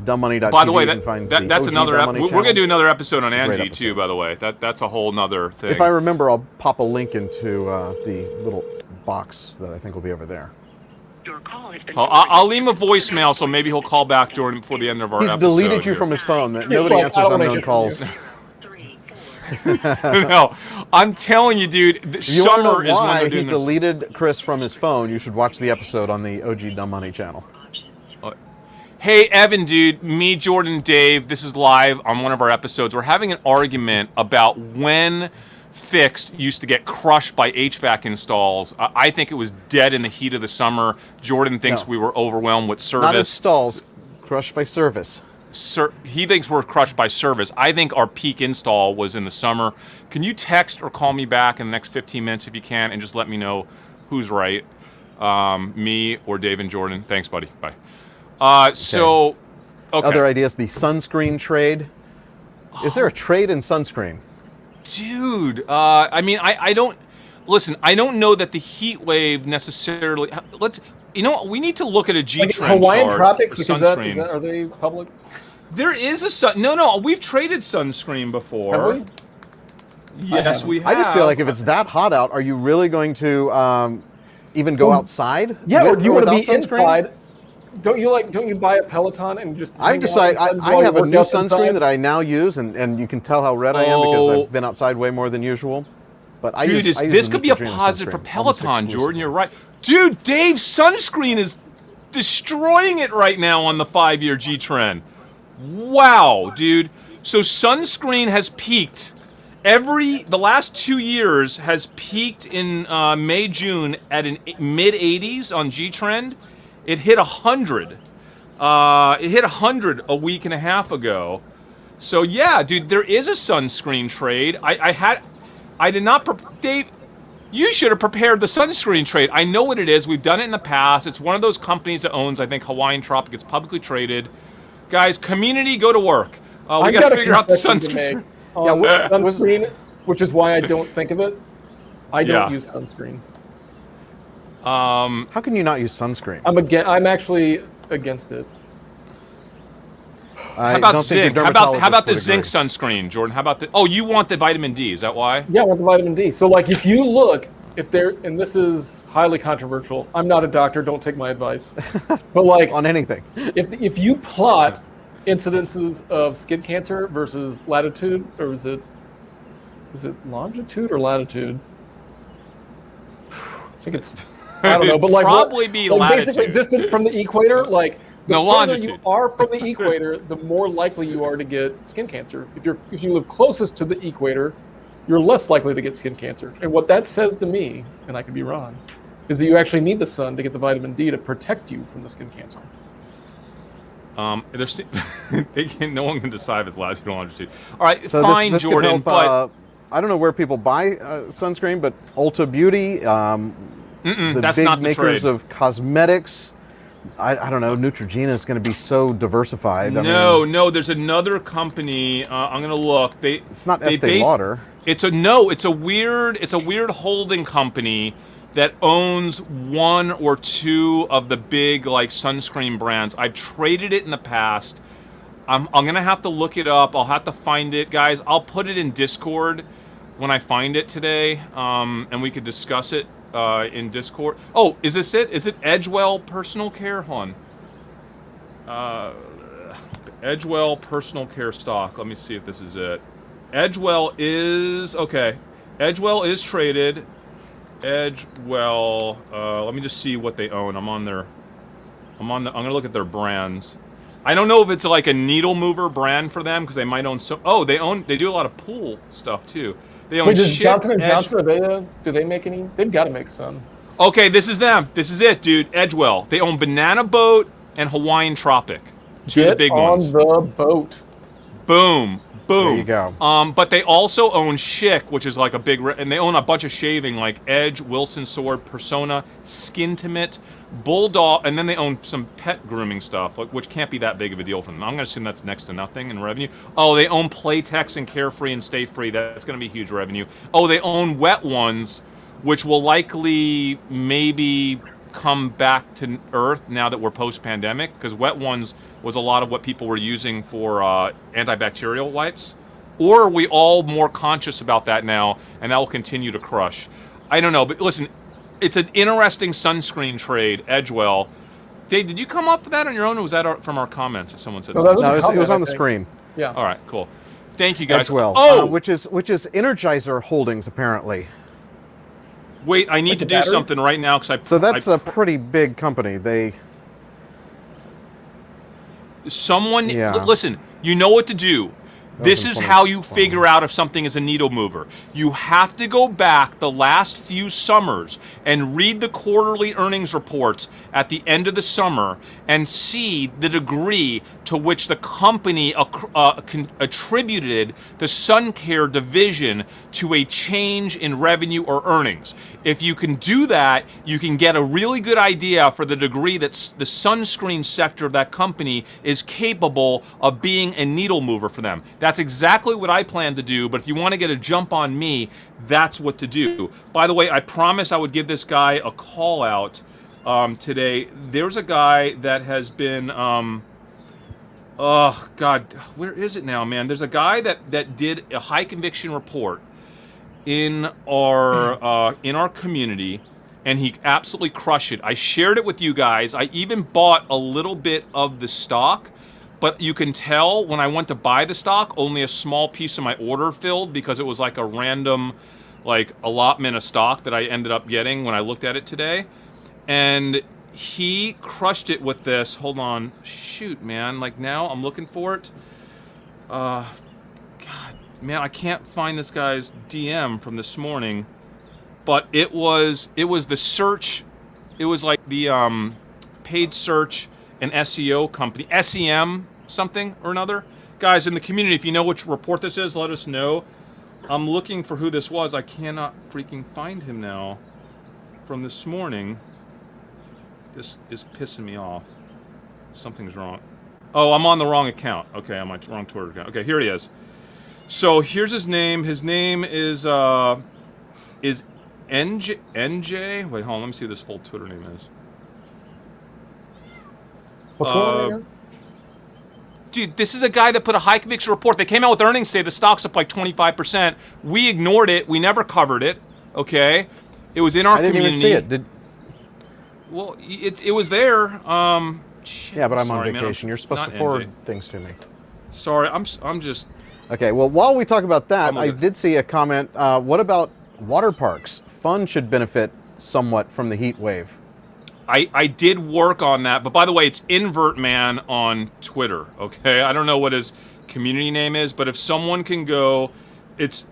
[SPEAKER 1] dumbmoney.tv.
[SPEAKER 4] By the way,
[SPEAKER 1] you can find the
[SPEAKER 4] that's
[SPEAKER 1] OG
[SPEAKER 4] another.
[SPEAKER 1] Dumb
[SPEAKER 4] We're
[SPEAKER 1] Money
[SPEAKER 4] going to
[SPEAKER 1] channel.
[SPEAKER 4] do another episode on
[SPEAKER 1] It's a great
[SPEAKER 4] Angie too.
[SPEAKER 1] episode.
[SPEAKER 4] By the way, that's a whole nother thing.
[SPEAKER 1] If I remember, I'll pop a link into the little box that I think will be over there.
[SPEAKER 5] Your call has been
[SPEAKER 4] I'll leave him a voicemail, so maybe he'll call back, Jordan, before the end of our
[SPEAKER 1] He's
[SPEAKER 4] episode.
[SPEAKER 1] deleted you
[SPEAKER 4] here.
[SPEAKER 1] from his phone. That
[SPEAKER 3] It's
[SPEAKER 1] nobody
[SPEAKER 3] like, I
[SPEAKER 1] answers
[SPEAKER 3] don't wanna
[SPEAKER 1] unknown
[SPEAKER 3] hear from
[SPEAKER 1] calls.
[SPEAKER 3] you.
[SPEAKER 5] 3, 4.
[SPEAKER 4] No, I'm telling you, dude.
[SPEAKER 1] If you want to know
[SPEAKER 4] Summer is when
[SPEAKER 1] why
[SPEAKER 4] they're
[SPEAKER 1] he
[SPEAKER 4] doing this.
[SPEAKER 1] deleted Chris from his phone, you should watch the episode on the OG Dumb Money channel.
[SPEAKER 4] Hey, Evan, dude, me, Jordan, Dave, this is live on one of our episodes. We're having an argument about when Fixed used to get crushed by HVAC installs. I think it was dead in the heat of the summer. Jordan thinks
[SPEAKER 1] No.
[SPEAKER 4] we were overwhelmed with
[SPEAKER 1] Not
[SPEAKER 4] service.
[SPEAKER 1] installs, crushed by service.
[SPEAKER 4] He thinks we're crushed by service. I think our peak install was in the summer. Can you text or call me back in the next 15 minutes if you can, and just let me know who's right, me or Dave and Jordan? Thanks, buddy. Bye. So, okay.
[SPEAKER 1] Other ideas, the sunscreen trade. Is there a trade in sunscreen?
[SPEAKER 4] Dude, I mean, I don't listen. I don't know that the heat wave necessarily. You know what? We need to look at a G
[SPEAKER 3] Like it's
[SPEAKER 4] trend
[SPEAKER 3] Hawaiian
[SPEAKER 4] chart
[SPEAKER 3] Tropics.
[SPEAKER 4] for
[SPEAKER 3] Is
[SPEAKER 4] sunscreen.
[SPEAKER 3] that, are they public?
[SPEAKER 4] There is a sun. No, we've traded sunscreen before.
[SPEAKER 3] Have we?
[SPEAKER 4] Yes,
[SPEAKER 3] haven't.
[SPEAKER 4] we have.
[SPEAKER 1] I just feel like if it's that hot out, are you really going to even go outside?
[SPEAKER 3] Yeah, or
[SPEAKER 1] with
[SPEAKER 3] do you
[SPEAKER 1] or
[SPEAKER 3] want to be
[SPEAKER 1] without sunscreen?
[SPEAKER 3] inside? Don't you buy a Peloton and just?
[SPEAKER 1] I've decided I have a new sunscreen that I now use, and you can tell how red I am because
[SPEAKER 4] Oh.
[SPEAKER 1] I've been outside way more than usual. But I
[SPEAKER 4] Dude,
[SPEAKER 1] use, I use
[SPEAKER 4] this
[SPEAKER 1] the
[SPEAKER 4] could be a
[SPEAKER 1] Neutrogena
[SPEAKER 4] positive for
[SPEAKER 1] sunscreen, almost
[SPEAKER 4] Peloton, Jordan.
[SPEAKER 1] exclusively.
[SPEAKER 4] You're right. Dude, Dave's sunscreen is destroying it right now on the 5-year G trend. Wow, dude. So sunscreen has peaked. The last 2 years has peaked in May, June at an mid 80s on G trend. It hit 100. It hit 100 a week and a half ago. So yeah, dude, there is a sunscreen trade. I did not, Dave. You should have prepared the sunscreen trade. I know what it is. We've done it in the past. It's one of those companies that owns, I think, Hawaiian Tropic. It's publicly traded. Guys, community, go to work. We got to figure out the sunscreen.
[SPEAKER 3] Yeah, sunscreen, which is why I don't think of it. I don't
[SPEAKER 4] Yeah.
[SPEAKER 3] use sunscreen.
[SPEAKER 1] How can you not use sunscreen?
[SPEAKER 3] I'm actually against it.
[SPEAKER 1] I
[SPEAKER 4] How about
[SPEAKER 1] don't think
[SPEAKER 4] zinc?
[SPEAKER 1] your
[SPEAKER 4] How about
[SPEAKER 1] dermatologist
[SPEAKER 4] the
[SPEAKER 1] would
[SPEAKER 4] zinc
[SPEAKER 1] agree.
[SPEAKER 4] sunscreen, Jordan? How about the? Oh, you want the vitamin D? Is that why?
[SPEAKER 3] Yeah, with the vitamin D. So like, if you look, and this is highly controversial. I'm not a doctor. Don't take my advice. But like,
[SPEAKER 1] on anything?
[SPEAKER 3] if you plot incidences of skin cancer versus latitude, or is it Is it longitude or latitude? I think it's, I don't know, but like
[SPEAKER 4] probably be
[SPEAKER 3] basically
[SPEAKER 4] latitude.
[SPEAKER 3] distance from the equator. Like the
[SPEAKER 4] No,
[SPEAKER 3] further
[SPEAKER 4] longitude.
[SPEAKER 3] you are from the equator, the more likely you are to get skin cancer. If you live closest to the equator, you're less likely to get skin cancer. And what that says to me, and I could be wrong, is that you actually need the sun to get the vitamin D to protect you from the skin cancer.
[SPEAKER 4] There's, no one can decide if it's latitude or longitude. All right,
[SPEAKER 1] So
[SPEAKER 4] fine,
[SPEAKER 1] this could
[SPEAKER 4] Jordan,
[SPEAKER 1] help,
[SPEAKER 4] but
[SPEAKER 1] I don't know where people buy sunscreen, but Ulta Beauty, the
[SPEAKER 4] that's
[SPEAKER 1] big
[SPEAKER 4] not the
[SPEAKER 1] makers
[SPEAKER 4] trade.
[SPEAKER 1] of cosmetics, I don't know, Neutrogena is going to be so diversified.
[SPEAKER 4] No, there's another company. I'm gonna look.
[SPEAKER 1] It's not
[SPEAKER 4] they
[SPEAKER 1] Estee Lauder.
[SPEAKER 4] It's a weird holding company that owns one or two of the big like sunscreen brands. I've traded it in the past. I'm gonna have to look it up. I'll have to find it, guys. I'll put it in Discord when I find it today, and we could discuss it in Discord. Oh, is this it? Is it Edgewell Personal Care? Hold on. Edgewell Personal Care stock. Let me see if this is it. Edgewell is okay. Edgewell is traded. Edgewell. Let me just see what they own. I'm gonna look at their brands. I don't know if it's like a needle mover brand for them because they might own so. Oh, they do a lot of pool stuff too. They own.
[SPEAKER 3] Wait, does
[SPEAKER 4] Schick,
[SPEAKER 3] Johnson and
[SPEAKER 4] Edge-
[SPEAKER 3] Johnson, do they make any? They've got to make some.
[SPEAKER 4] Okay, this is them. This is it, dude. Edgewell. They own Banana Boat and Hawaiian Tropic. Two of the big ones.
[SPEAKER 3] Get on the boat.
[SPEAKER 4] Boom. Boom.
[SPEAKER 1] There you go.
[SPEAKER 4] But they also own Schick, which is like a big, and they own a bunch of shaving like Edge, Wilson Sword, Persona, Skintimate, Bulldog, and then they own some pet grooming stuff, which can't be that big of a deal for them. I'm going to assume that's next to nothing in revenue. Oh, they own Playtex and Carefree and Stay Free. That's going to be huge revenue. Oh, they own Wet Ones, which will likely maybe come back to Earth now that we're post-pandemic, because Wet Ones was a lot of what people were using for antibacterial wipes. Or are we all more conscious about that now, and that will continue to crush? I don't know, but listen, it's an interesting sunscreen trade, Edgewell. Dave, did you come up with that on your own, or was that from our comments that someone said?
[SPEAKER 3] No, that was
[SPEAKER 1] No,
[SPEAKER 3] a
[SPEAKER 1] it was
[SPEAKER 3] comment,
[SPEAKER 1] on
[SPEAKER 3] I
[SPEAKER 1] the
[SPEAKER 3] think.
[SPEAKER 1] screen.
[SPEAKER 3] Yeah.
[SPEAKER 4] All right, cool. Thank you, guys.
[SPEAKER 1] Edgewell,
[SPEAKER 4] Oh,
[SPEAKER 1] which is Energizer Holdings apparently.
[SPEAKER 4] wait, I need
[SPEAKER 3] Like
[SPEAKER 4] to
[SPEAKER 3] the
[SPEAKER 4] do
[SPEAKER 3] battery?
[SPEAKER 4] something right now because
[SPEAKER 1] So that's a pretty big company.
[SPEAKER 4] Someone,
[SPEAKER 1] Yeah.
[SPEAKER 4] listen, you know what to do. This is how you figure out if something is a needle mover. You have to go back the last few summers and read the quarterly earnings reports at the end of the summer and see the degree to which the company attributed the sun care division to a change in revenue or earnings. If you can do that, you can get a really good idea for the degree that the sunscreen sector of that company is capable of being a needle mover for them. That's exactly what I plan to do, but if you want to get a jump on me, that's what to do. By the way, I promised I would give this guy a call out today. There's a guy that has been, oh God, where is it now, man? There's a guy that did a high conviction report in our community, and he absolutely crushed it. I shared it with you guys. I even bought a little bit of the stock. But you can tell when I went to buy the stock, only a small piece of my order filled because it was like a random allotment of stock that I ended up getting when I looked at it today. And he crushed it with this. Hold on. Shoot, man. Like now I'm looking for it. God, man, I can't find this guy's DM from this morning. But it was the search. It was like the paid search and SEO company, SEM something or another. Guys in the community, if you know which report this is, let us know. I'm looking for who this was. I cannot freaking find him now from this morning. This is pissing me off. Something's wrong. Oh, I'm on the wrong account. Okay, I'm on the wrong Twitter account. Okay, here he is. So here's his name. His name is NJ. Wait, hold on. Let me see what this full Twitter name is.
[SPEAKER 3] What's going on here?
[SPEAKER 4] Dude, this is a guy that put a high conviction report. They came out with earnings, say the stock's up like 25%. We ignored it. We never covered it. Okay, it was in our community.
[SPEAKER 1] I didn't even see it.
[SPEAKER 4] Well, it was there. Shit,
[SPEAKER 1] Yeah, but I'm
[SPEAKER 4] sorry,
[SPEAKER 1] on
[SPEAKER 4] man.
[SPEAKER 1] vacation. You're supposed
[SPEAKER 4] Not
[SPEAKER 1] to forward
[SPEAKER 4] NJ.
[SPEAKER 1] things to me.
[SPEAKER 4] Sorry, I'm just.
[SPEAKER 1] Okay, well, while we talk about that,
[SPEAKER 4] I'm
[SPEAKER 1] I
[SPEAKER 4] okay.
[SPEAKER 1] did see a comment. What about water parks? Fun should benefit somewhat from the heat wave.
[SPEAKER 4] I did work on that, but by the way, it's Invert Man on Twitter. Okay, I don't know what his community name is, but if someone can go, it's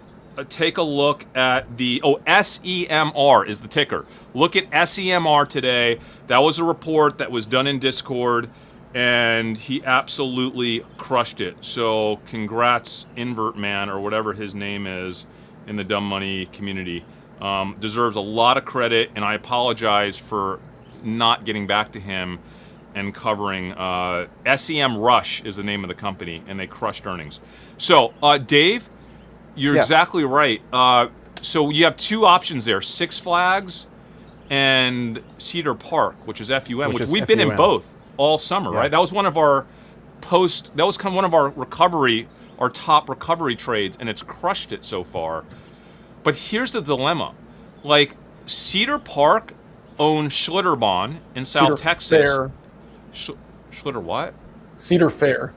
[SPEAKER 4] take a look at the SEMR is the ticker. Look at SEMR today. That was a report that was done in Discord, and he absolutely crushed it. So congrats, Invert Man or whatever his name is in the Dumb Money community. Deserves a lot of credit, and I apologize for not getting back to him and covering. SEM Rush is the name of the company, and they crushed earnings. So, Dave, you're
[SPEAKER 1] Yes.
[SPEAKER 4] exactly right. So you have two options there: Six Flags and Cedar Park, which is FUM, which
[SPEAKER 1] is
[SPEAKER 4] we've been in
[SPEAKER 1] FUM.
[SPEAKER 4] both all summer,
[SPEAKER 1] Yeah.
[SPEAKER 4] right? That was one of our that was kind of one of our top recovery trades, and it's crushed it so far. But here's the dilemma. Like, Cedar Park owns Schlitterbahn in South
[SPEAKER 3] Cedar
[SPEAKER 4] Texas.
[SPEAKER 3] Fair.
[SPEAKER 4] Schlitter what?
[SPEAKER 3] Cedar Fair.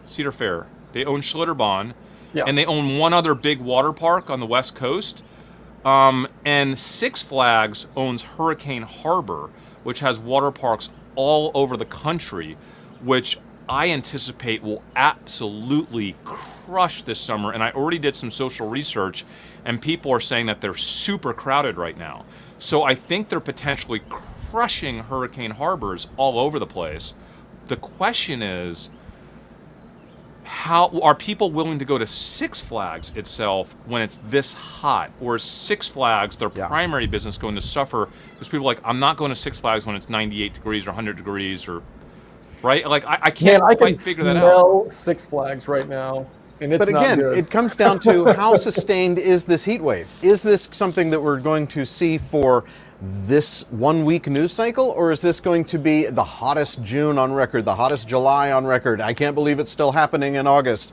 [SPEAKER 4] Cedar Fair. They own Schlitterbahn,
[SPEAKER 3] Yeah.
[SPEAKER 4] and they own one other big water park on the West Coast. And Six Flags owns Hurricane Harbor, which has water parks all over the country, which I anticipate will absolutely crush this summer. And I already did some social research, and people are saying that they're super crowded right now. So I think they're potentially crushing Hurricane Harbors all over the place. The question is, how are people willing to go to Six Flags itself when it's this hot? Or is Six Flags, their primary business, going to suffer? Because people are like, I'm not going to Six Flags when it's 98 degrees or 100 degrees or, right? Like, I can't
[SPEAKER 3] Man, I can
[SPEAKER 4] quite figure that out.
[SPEAKER 3] smell Six Flags right now, and it's
[SPEAKER 1] But
[SPEAKER 3] not
[SPEAKER 1] again,
[SPEAKER 3] good.
[SPEAKER 1] it comes down to how sustained is this heat wave? Is this something that we're going to see for this 1 week news cycle, or is this going to be the hottest June on record, the hottest July on record? I can't believe it's still happening in August.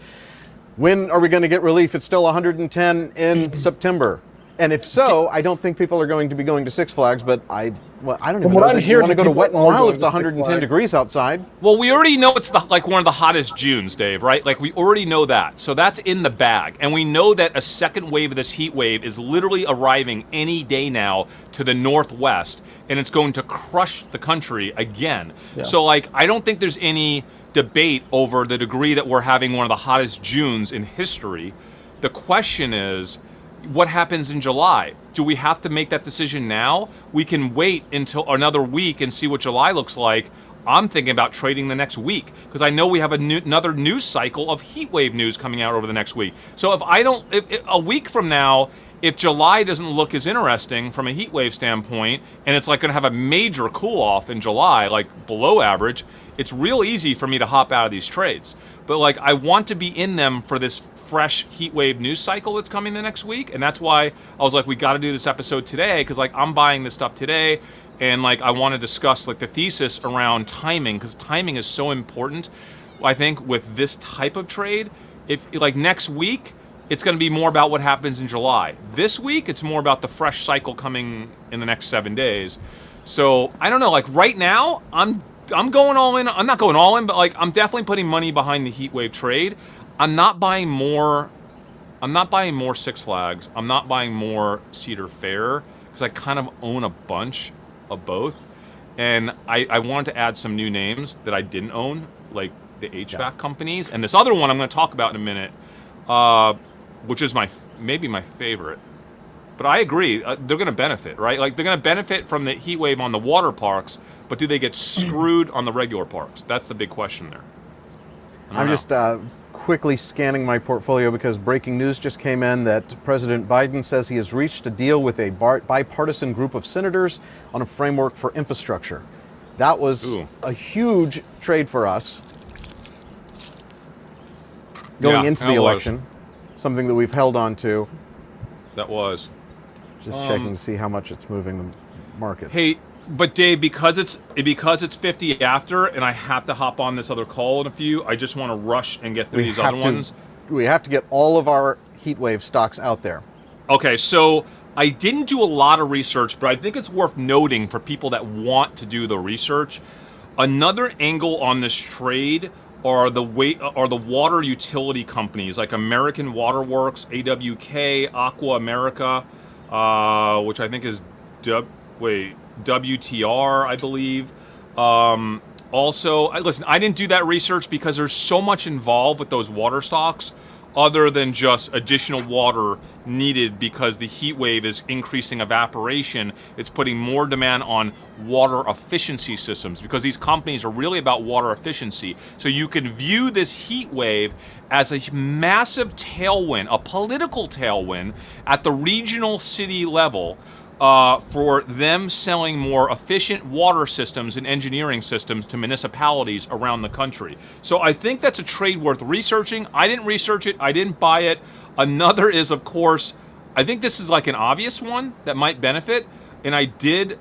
[SPEAKER 1] When are we going to get relief? It's still 110 in September. And if so, I don't think people are going to be going to Six Flags, but I don't even
[SPEAKER 3] what
[SPEAKER 1] know
[SPEAKER 3] I'm
[SPEAKER 1] that you
[SPEAKER 3] hearing,
[SPEAKER 1] want to go to
[SPEAKER 3] people
[SPEAKER 1] Wet n
[SPEAKER 3] are
[SPEAKER 1] Wild
[SPEAKER 3] going
[SPEAKER 1] if it's
[SPEAKER 3] to Six
[SPEAKER 1] 110
[SPEAKER 3] Flags.
[SPEAKER 1] degrees outside.
[SPEAKER 4] Well, we already know it's like one of the hottest Junes, Dave, right? Like, we already know that. So that's in the bag. And we know that a second wave of this heat wave is literally arriving any day now to the northwest, and it's going to crush the country again.
[SPEAKER 3] Yeah.
[SPEAKER 4] So, like, I don't think there's any debate over the degree that we're having one of the hottest Junes in history. The question is, what happens in July? Do we have to make that decision now? We can wait until another week and see what July looks like. I'm thinking about trading the next week because I know we have another news cycle of heat wave news coming out over the next week. So if a week from now, if July doesn't look as interesting from a heat wave standpoint, and it's like going to have a major cool off in July, like below average, it's real easy for me to hop out of these trades. But like, I want to be in them for this fresh heat wave news cycle that's coming the next week, and that's why I was like, we got to do this episode today, because like, I'm buying this stuff today, and like, I want to discuss like the thesis around timing, because timing is so important. I think with this type of trade, if like next week it's going to be more about what happens in July. This week it's more about the fresh cycle coming in the next 7 days. So I don't know, like right now I'm going all in. I'm not going all in, but like, I'm definitely putting money behind the heat wave trade. I'm not buying more Six Flags. I'm not buying more Cedar Fair because I kind of own a bunch of both. And I wanted to add some new names that I didn't own, like the HVAC companies. And this other one I'm going to talk about in a minute, which is maybe my favorite. But I agree, they're going to benefit, right? Like, they're going to benefit from the heat wave on the water parks, but do they get screwed on the regular parks? That's the big question there.
[SPEAKER 1] I'm just quickly scanning my portfolio because breaking news just came in that President Biden says he has reached a deal with a bipartisan group of senators on a framework for infrastructure. That was a huge trade for us going into the election, something that we've held on to.
[SPEAKER 4] That was.
[SPEAKER 1] Just checking to see how much it's moving the markets.
[SPEAKER 4] Hey, but Dave, because it's 50 after, and I have to hop on this other call in a few, I just want to rush and get through these other ones.
[SPEAKER 1] We have to get all of our heat wave stocks out there.
[SPEAKER 4] Okay, so I didn't do a lot of research, but I think it's worth noting for people that want to do the research. Another angle on this trade are the water utility companies like American Water Works, AWK, Aqua America, which I think is WTR, I believe. Also, listen, I didn't do that research because there's so much involved with those water stocks other than just additional water needed because the heat wave is increasing evaporation. It's putting more demand on water efficiency systems because these companies are really about water efficiency. So you can view this heat wave as a massive tailwind, a political tailwind at the regional city level, for them selling more efficient water systems and engineering systems to municipalities around the country. So I think that's a trade worth researching. I didn't research it. I didn't buy it. Another is, of course, I think this is like an obvious one that might benefit. And I didn't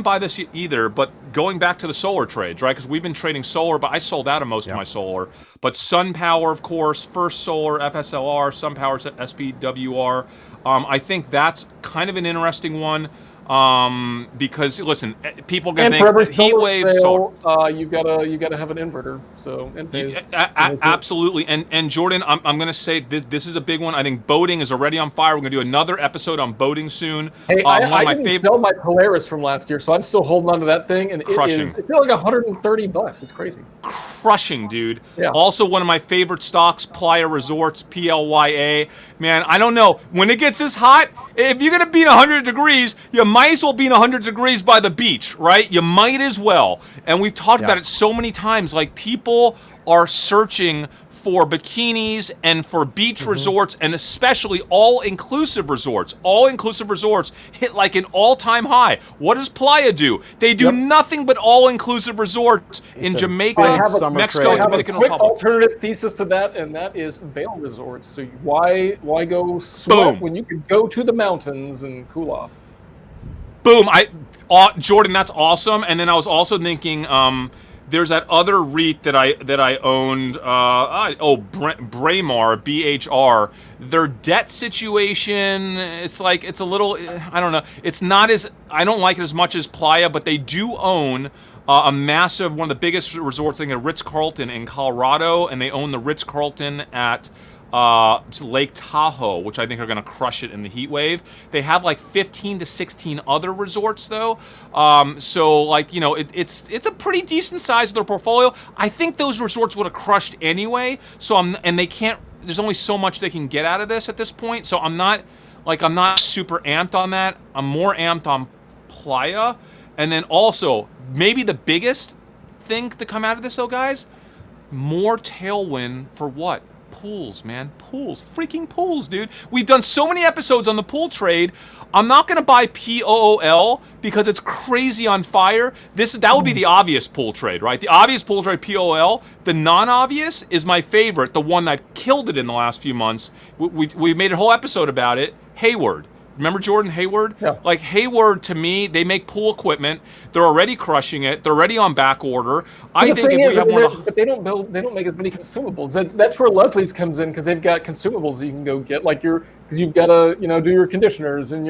[SPEAKER 4] buy this either, but going back to the solar trades, right? Because we've been trading solar, but I sold out of most of my solar. But SunPower, of course, First Solar, FSLR, SunPower's SPWR. I think that's kind of an interesting one because listen, people can think
[SPEAKER 3] for every
[SPEAKER 4] heat wave.
[SPEAKER 3] Sale, you gotta have an inverter. So
[SPEAKER 4] absolutely. And Jordan, I'm going to say this is a big one. I think boating is already on fire. We're going to do another episode on boating soon.
[SPEAKER 3] Hey, I didn't sell my Polaris from last year, so I'm still holding on to that thing, and it's like $130. It's crazy.
[SPEAKER 4] Crushing, dude.
[SPEAKER 3] Yeah.
[SPEAKER 4] Also, one of my favorite stocks, Playa Resorts, PLYA. Man, I don't know. When it gets this hot, if you're going to be in 100 degrees, you might as well be in 100 degrees by the beach, right? You might as well. And we've talked about it so many times. Like, people are searching for bikinis and for beach resorts, and especially all-inclusive resorts. All-inclusive resorts hit like an all-time high. What does Playa do? They do nothing but all-inclusive resorts in Jamaica, Mexico,
[SPEAKER 3] I have a
[SPEAKER 4] Dominican
[SPEAKER 3] quick
[SPEAKER 4] Republic.
[SPEAKER 3] alternative thesis to that, and that is Vail Resorts. So why go sweat when you could go to the mountains and cool off?
[SPEAKER 4] Boom! Jordan, that's awesome. And then I was also thinking, there's that other REIT that I owned. Braemar, BHR. Their debt situation, it's a little. I don't know. It's not as. I don't like it as much as Playa, but they do own a massive, one of the biggest resorts. I think, at Ritz-Carlton in Colorado, and they own the Ritz-Carlton at Lake Tahoe, which I think are going to crush it in the heat wave. They have like 15 to 16 other resorts though, so like, you know, it's a pretty decent size of their portfolio. I think those resorts would have crushed anyway. So and they can't. There's only so much they can get out of this at this point. So I'm not super amped on that. I'm more amped on Playa, and then also maybe the biggest thing to come out of this though, guys, more tailwind for what? Pools, man. Pools. Freaking pools, dude. We've done so many episodes on the pool trade. I'm not going to buy POOL because it's crazy on fire. That would be the obvious pool trade, right? The obvious pool trade, POOL. The non-obvious is my favorite, the one that killed it in the last few months. We made a whole episode about it. Hayward. Remember Jordan Hayward?
[SPEAKER 3] Yeah.
[SPEAKER 4] Like, Hayward, to me, they make pool equipment. They're already crushing it. They're already on back order. I think if we have one,
[SPEAKER 3] but they don't make as many consumables. That's where Leslie's comes in, because they've got consumables you can go get. Like because you've got to do your conditioners and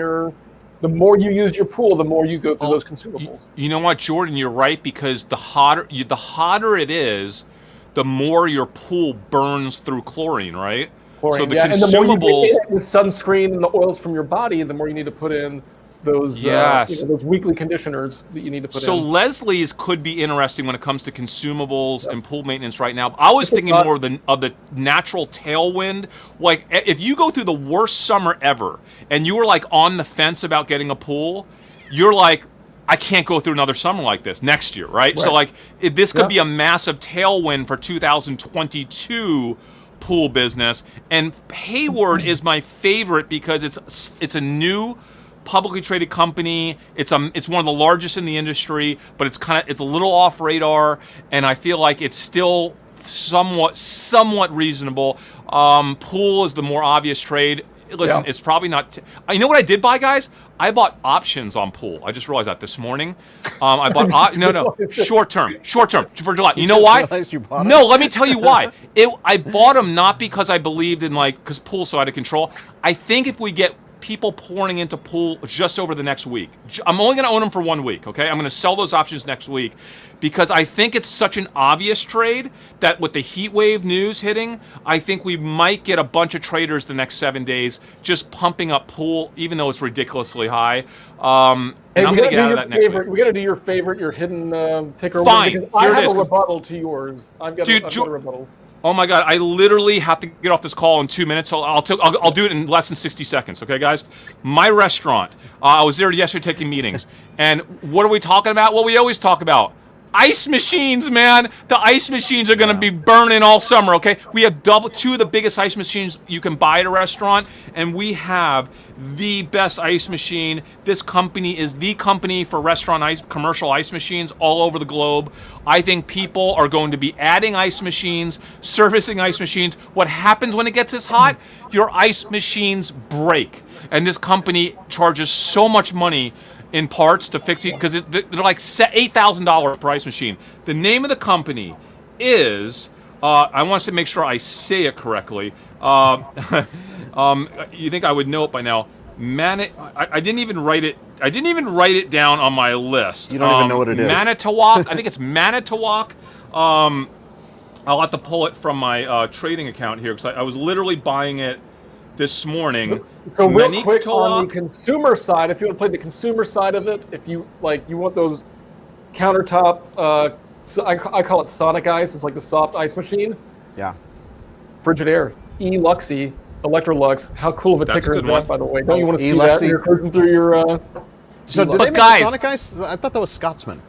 [SPEAKER 3] the more you use your pool, the more you go through those consumables.
[SPEAKER 4] You know what, Jordan? You're right, because the hotter it is, the more your pool burns through chlorine, right?
[SPEAKER 3] Chlorine,
[SPEAKER 4] so the
[SPEAKER 3] consumables, and the more you get it with sunscreen and the oils from your body, the more you need to put in those those weekly conditioners that you need to put in.
[SPEAKER 4] So Leslie's could be interesting when it comes to consumables and pool maintenance right now. I was thinking more of the natural tailwind. Like, if you go through the worst summer ever and you were like on the fence about getting a pool, you're like, I can't go through another summer like this next year, right? So like, this could be a massive tailwind for 2022 pool business. And Hayward is my favorite because it's a new publicly traded company. It's one of the largest in the industry, but it's a little off radar, and I feel like it's still somewhat reasonable. Pool is the more obvious trade. Listen, it's probably not. You know what I did buy, guys? I bought options on pool. I just realized that this morning. I bought short term for July. You know why? No, let me tell you why. I bought them not because I believed in because pool's so out of control. I think if we get people pouring into pool just over the next week. I'm only going to own them for 1 week, okay? I'm going to sell those options next week because I think it's such an obvious trade that with the heat wave news hitting, I think we might get a bunch of traders the next 7 days just pumping up pool, even though it's ridiculously high. And I'm going to get out of that next week.
[SPEAKER 3] We got to do your favorite, your hidden ticker.
[SPEAKER 4] Fine,
[SPEAKER 3] Because I
[SPEAKER 4] here it
[SPEAKER 3] have
[SPEAKER 4] is.
[SPEAKER 3] a rebuttal to yours. I've got a rebuttal.
[SPEAKER 4] Oh my God! I literally have to get off this call in 2 minutes. So I'll do it in less than 60 seconds. Okay, guys. My restaurant. I was there yesterday taking meetings, and what are we talking about? What we always talk about. Ice machines, man. The ice machines are going to be burning all summer, okay? We have two of the biggest ice machines you can buy at a restaurant, and we have the best ice machine. This company is the company for restaurant commercial ice machines all over the globe. I think people are going to be adding ice machines, servicing ice machines. What happens when it gets this hot? Your ice machines break, and this company charges so much money in parts to fix it because they're like $8,000 per ice machine. The name of the company is I want to make sure I say it correctly. You think I would know it by now? I didn't even write it. I didn't even write it down on my list.
[SPEAKER 1] You don't even know what it is.
[SPEAKER 4] Manitowoc. I think it's Manitowoc. I'll have to pull it from my trading account here because I was literally buying it this morning.
[SPEAKER 3] So real quick on the consumer side, if you want to play the consumer side of it, if you you want those countertop, I call it Sonic Ice. It's like the soft ice machine.
[SPEAKER 1] Yeah.
[SPEAKER 3] Frigidaire, Eluxy, Electrolux. How cool of a ticker is that, by the way? Don't you want to see
[SPEAKER 1] Eluxy.
[SPEAKER 3] that when you're cruising through your?
[SPEAKER 1] So did they make
[SPEAKER 4] guys,
[SPEAKER 1] the Sonic Ice? I thought that was Scotsman.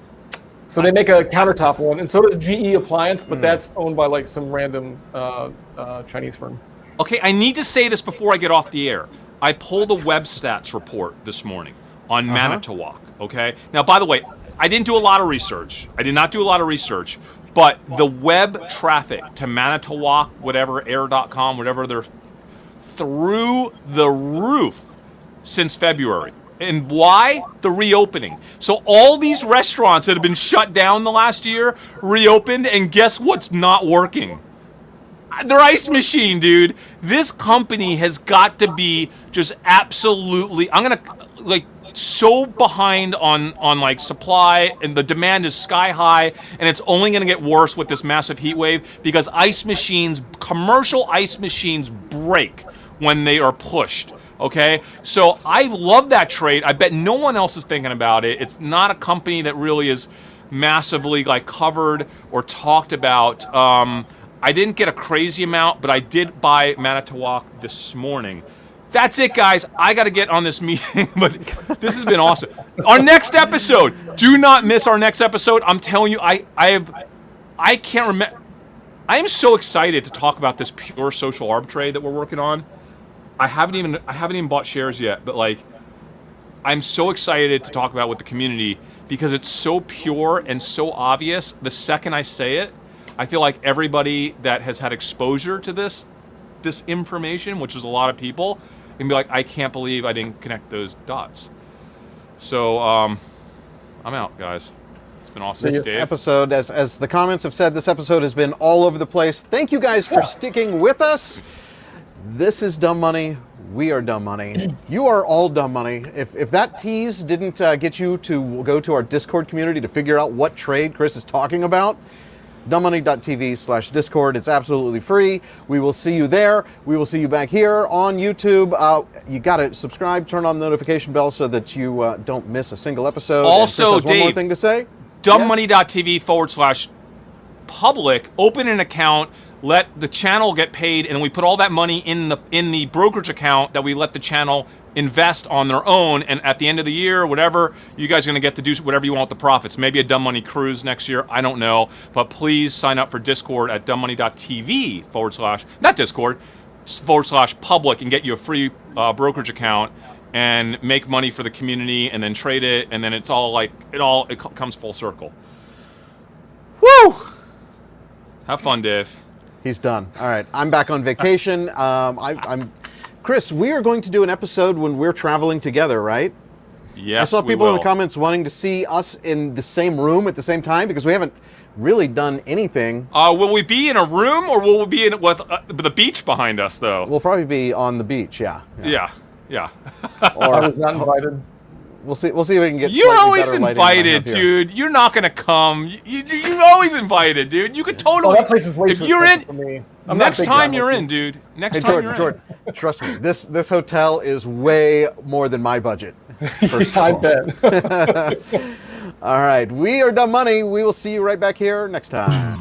[SPEAKER 3] So they make a countertop one, and so does GE Appliance, but that's owned by like some random Chinese firm.
[SPEAKER 4] Okay, I need to say this before I get off the air. I pulled a web stats report this morning on Manitowoc, okay? Now, by the way, I didn't do a lot of research. I did not do a lot of research, but the web traffic to Manitowoc, whatever, air.com, whatever, they're through the roof since February. And why? The reopening. So all these restaurants that have been shut down the last year reopened, and guess what's not working? Their ice machine, dude. This company has got to be just absolutely, I'm gonna so behind on like supply, and the demand is sky high, and it's only gonna get worse with this massive heat wave because ice machines, commercial ice machines break when they are pushed. Okay, so I love that trade. I bet no one else is thinking about it. It's not a company that really is massively covered or talked about. I didn't get a crazy amount, but I did buy Manitowoc this morning. That's it, guys. I got to get on this meeting, but this has been awesome. Our next episode. Do not miss our next episode. I'm telling you, I can't remember. I am so excited to talk about this pure social arb trade that we're working on. I haven't even bought shares yet, but I'm so excited to talk about with the community because it's so pure and so obvious. The second I say it, I feel like everybody that has had exposure to this information, which is a lot of people, can be like, I can't believe I didn't connect those dots. So I'm out, guys. It's been awesome.
[SPEAKER 1] This episode, as the comments have said, this episode has been all over the place. Thank you guys for sticking with us. This is Dumb Money. We are Dumb Money. You are all Dumb Money. If that tease didn't get you to go to our Discord community to figure out what trade Chris is talking about, dumbmoney.tv/Discord. It's absolutely free. We will see you there. We will see you back here on YouTube. You got to subscribe, turn on the notification bell so that you don't miss a single episode.
[SPEAKER 4] Also,
[SPEAKER 1] and Chris has one more
[SPEAKER 4] Dave,
[SPEAKER 1] thing to say.
[SPEAKER 4] dumbmoney.tv/public. Open an account. Let the channel get paid, and then we put all that money in the brokerage account that we let the channel invest on their own, and at the end of the year, whatever, you guys are going to get to do whatever you want with the profits. Maybe a Dumb Money cruise next year, I don't know, but please sign up for Discord at dumbmoney.tv/ not Discord, /public, and get you a free brokerage account and make money for the community and then trade it, and then it's all it comes full circle. Woo! Have fun, Dave.
[SPEAKER 1] He's done. All right, I'm back on vacation. I'm Chris, we are going to do an episode when we're traveling together, right?
[SPEAKER 4] Yes,
[SPEAKER 1] I saw people in the comments wanting to see us in the same room at the same time because we haven't really done anything.
[SPEAKER 4] Will we be in a room, or will we be with the beach behind us, though?
[SPEAKER 1] We'll probably be on the beach, yeah.
[SPEAKER 4] Yeah. Yeah.
[SPEAKER 3] I
[SPEAKER 1] Or
[SPEAKER 3] was not invited.
[SPEAKER 1] we'll see if we can get.
[SPEAKER 4] You're
[SPEAKER 1] slightly
[SPEAKER 4] always
[SPEAKER 1] better lighting than I have
[SPEAKER 4] invited,
[SPEAKER 1] here.
[SPEAKER 4] dude. You're not gonna come. You're always invited, dude. You could
[SPEAKER 3] Oh,
[SPEAKER 4] totally.
[SPEAKER 3] that place is way
[SPEAKER 4] if
[SPEAKER 3] too
[SPEAKER 4] you're in,
[SPEAKER 3] expensive for me. I'm not
[SPEAKER 4] next
[SPEAKER 3] big
[SPEAKER 4] time
[SPEAKER 3] time
[SPEAKER 4] you're
[SPEAKER 3] like
[SPEAKER 4] in,
[SPEAKER 3] you.
[SPEAKER 4] dude. Next
[SPEAKER 1] Hey,
[SPEAKER 4] time
[SPEAKER 1] Jordan,
[SPEAKER 4] you're
[SPEAKER 1] Jordan, trust me. This hotel is way more than my budget. First of
[SPEAKER 3] I
[SPEAKER 1] all.
[SPEAKER 3] bet.
[SPEAKER 1] All right, we are Dumb Money. We will see you right back here next time.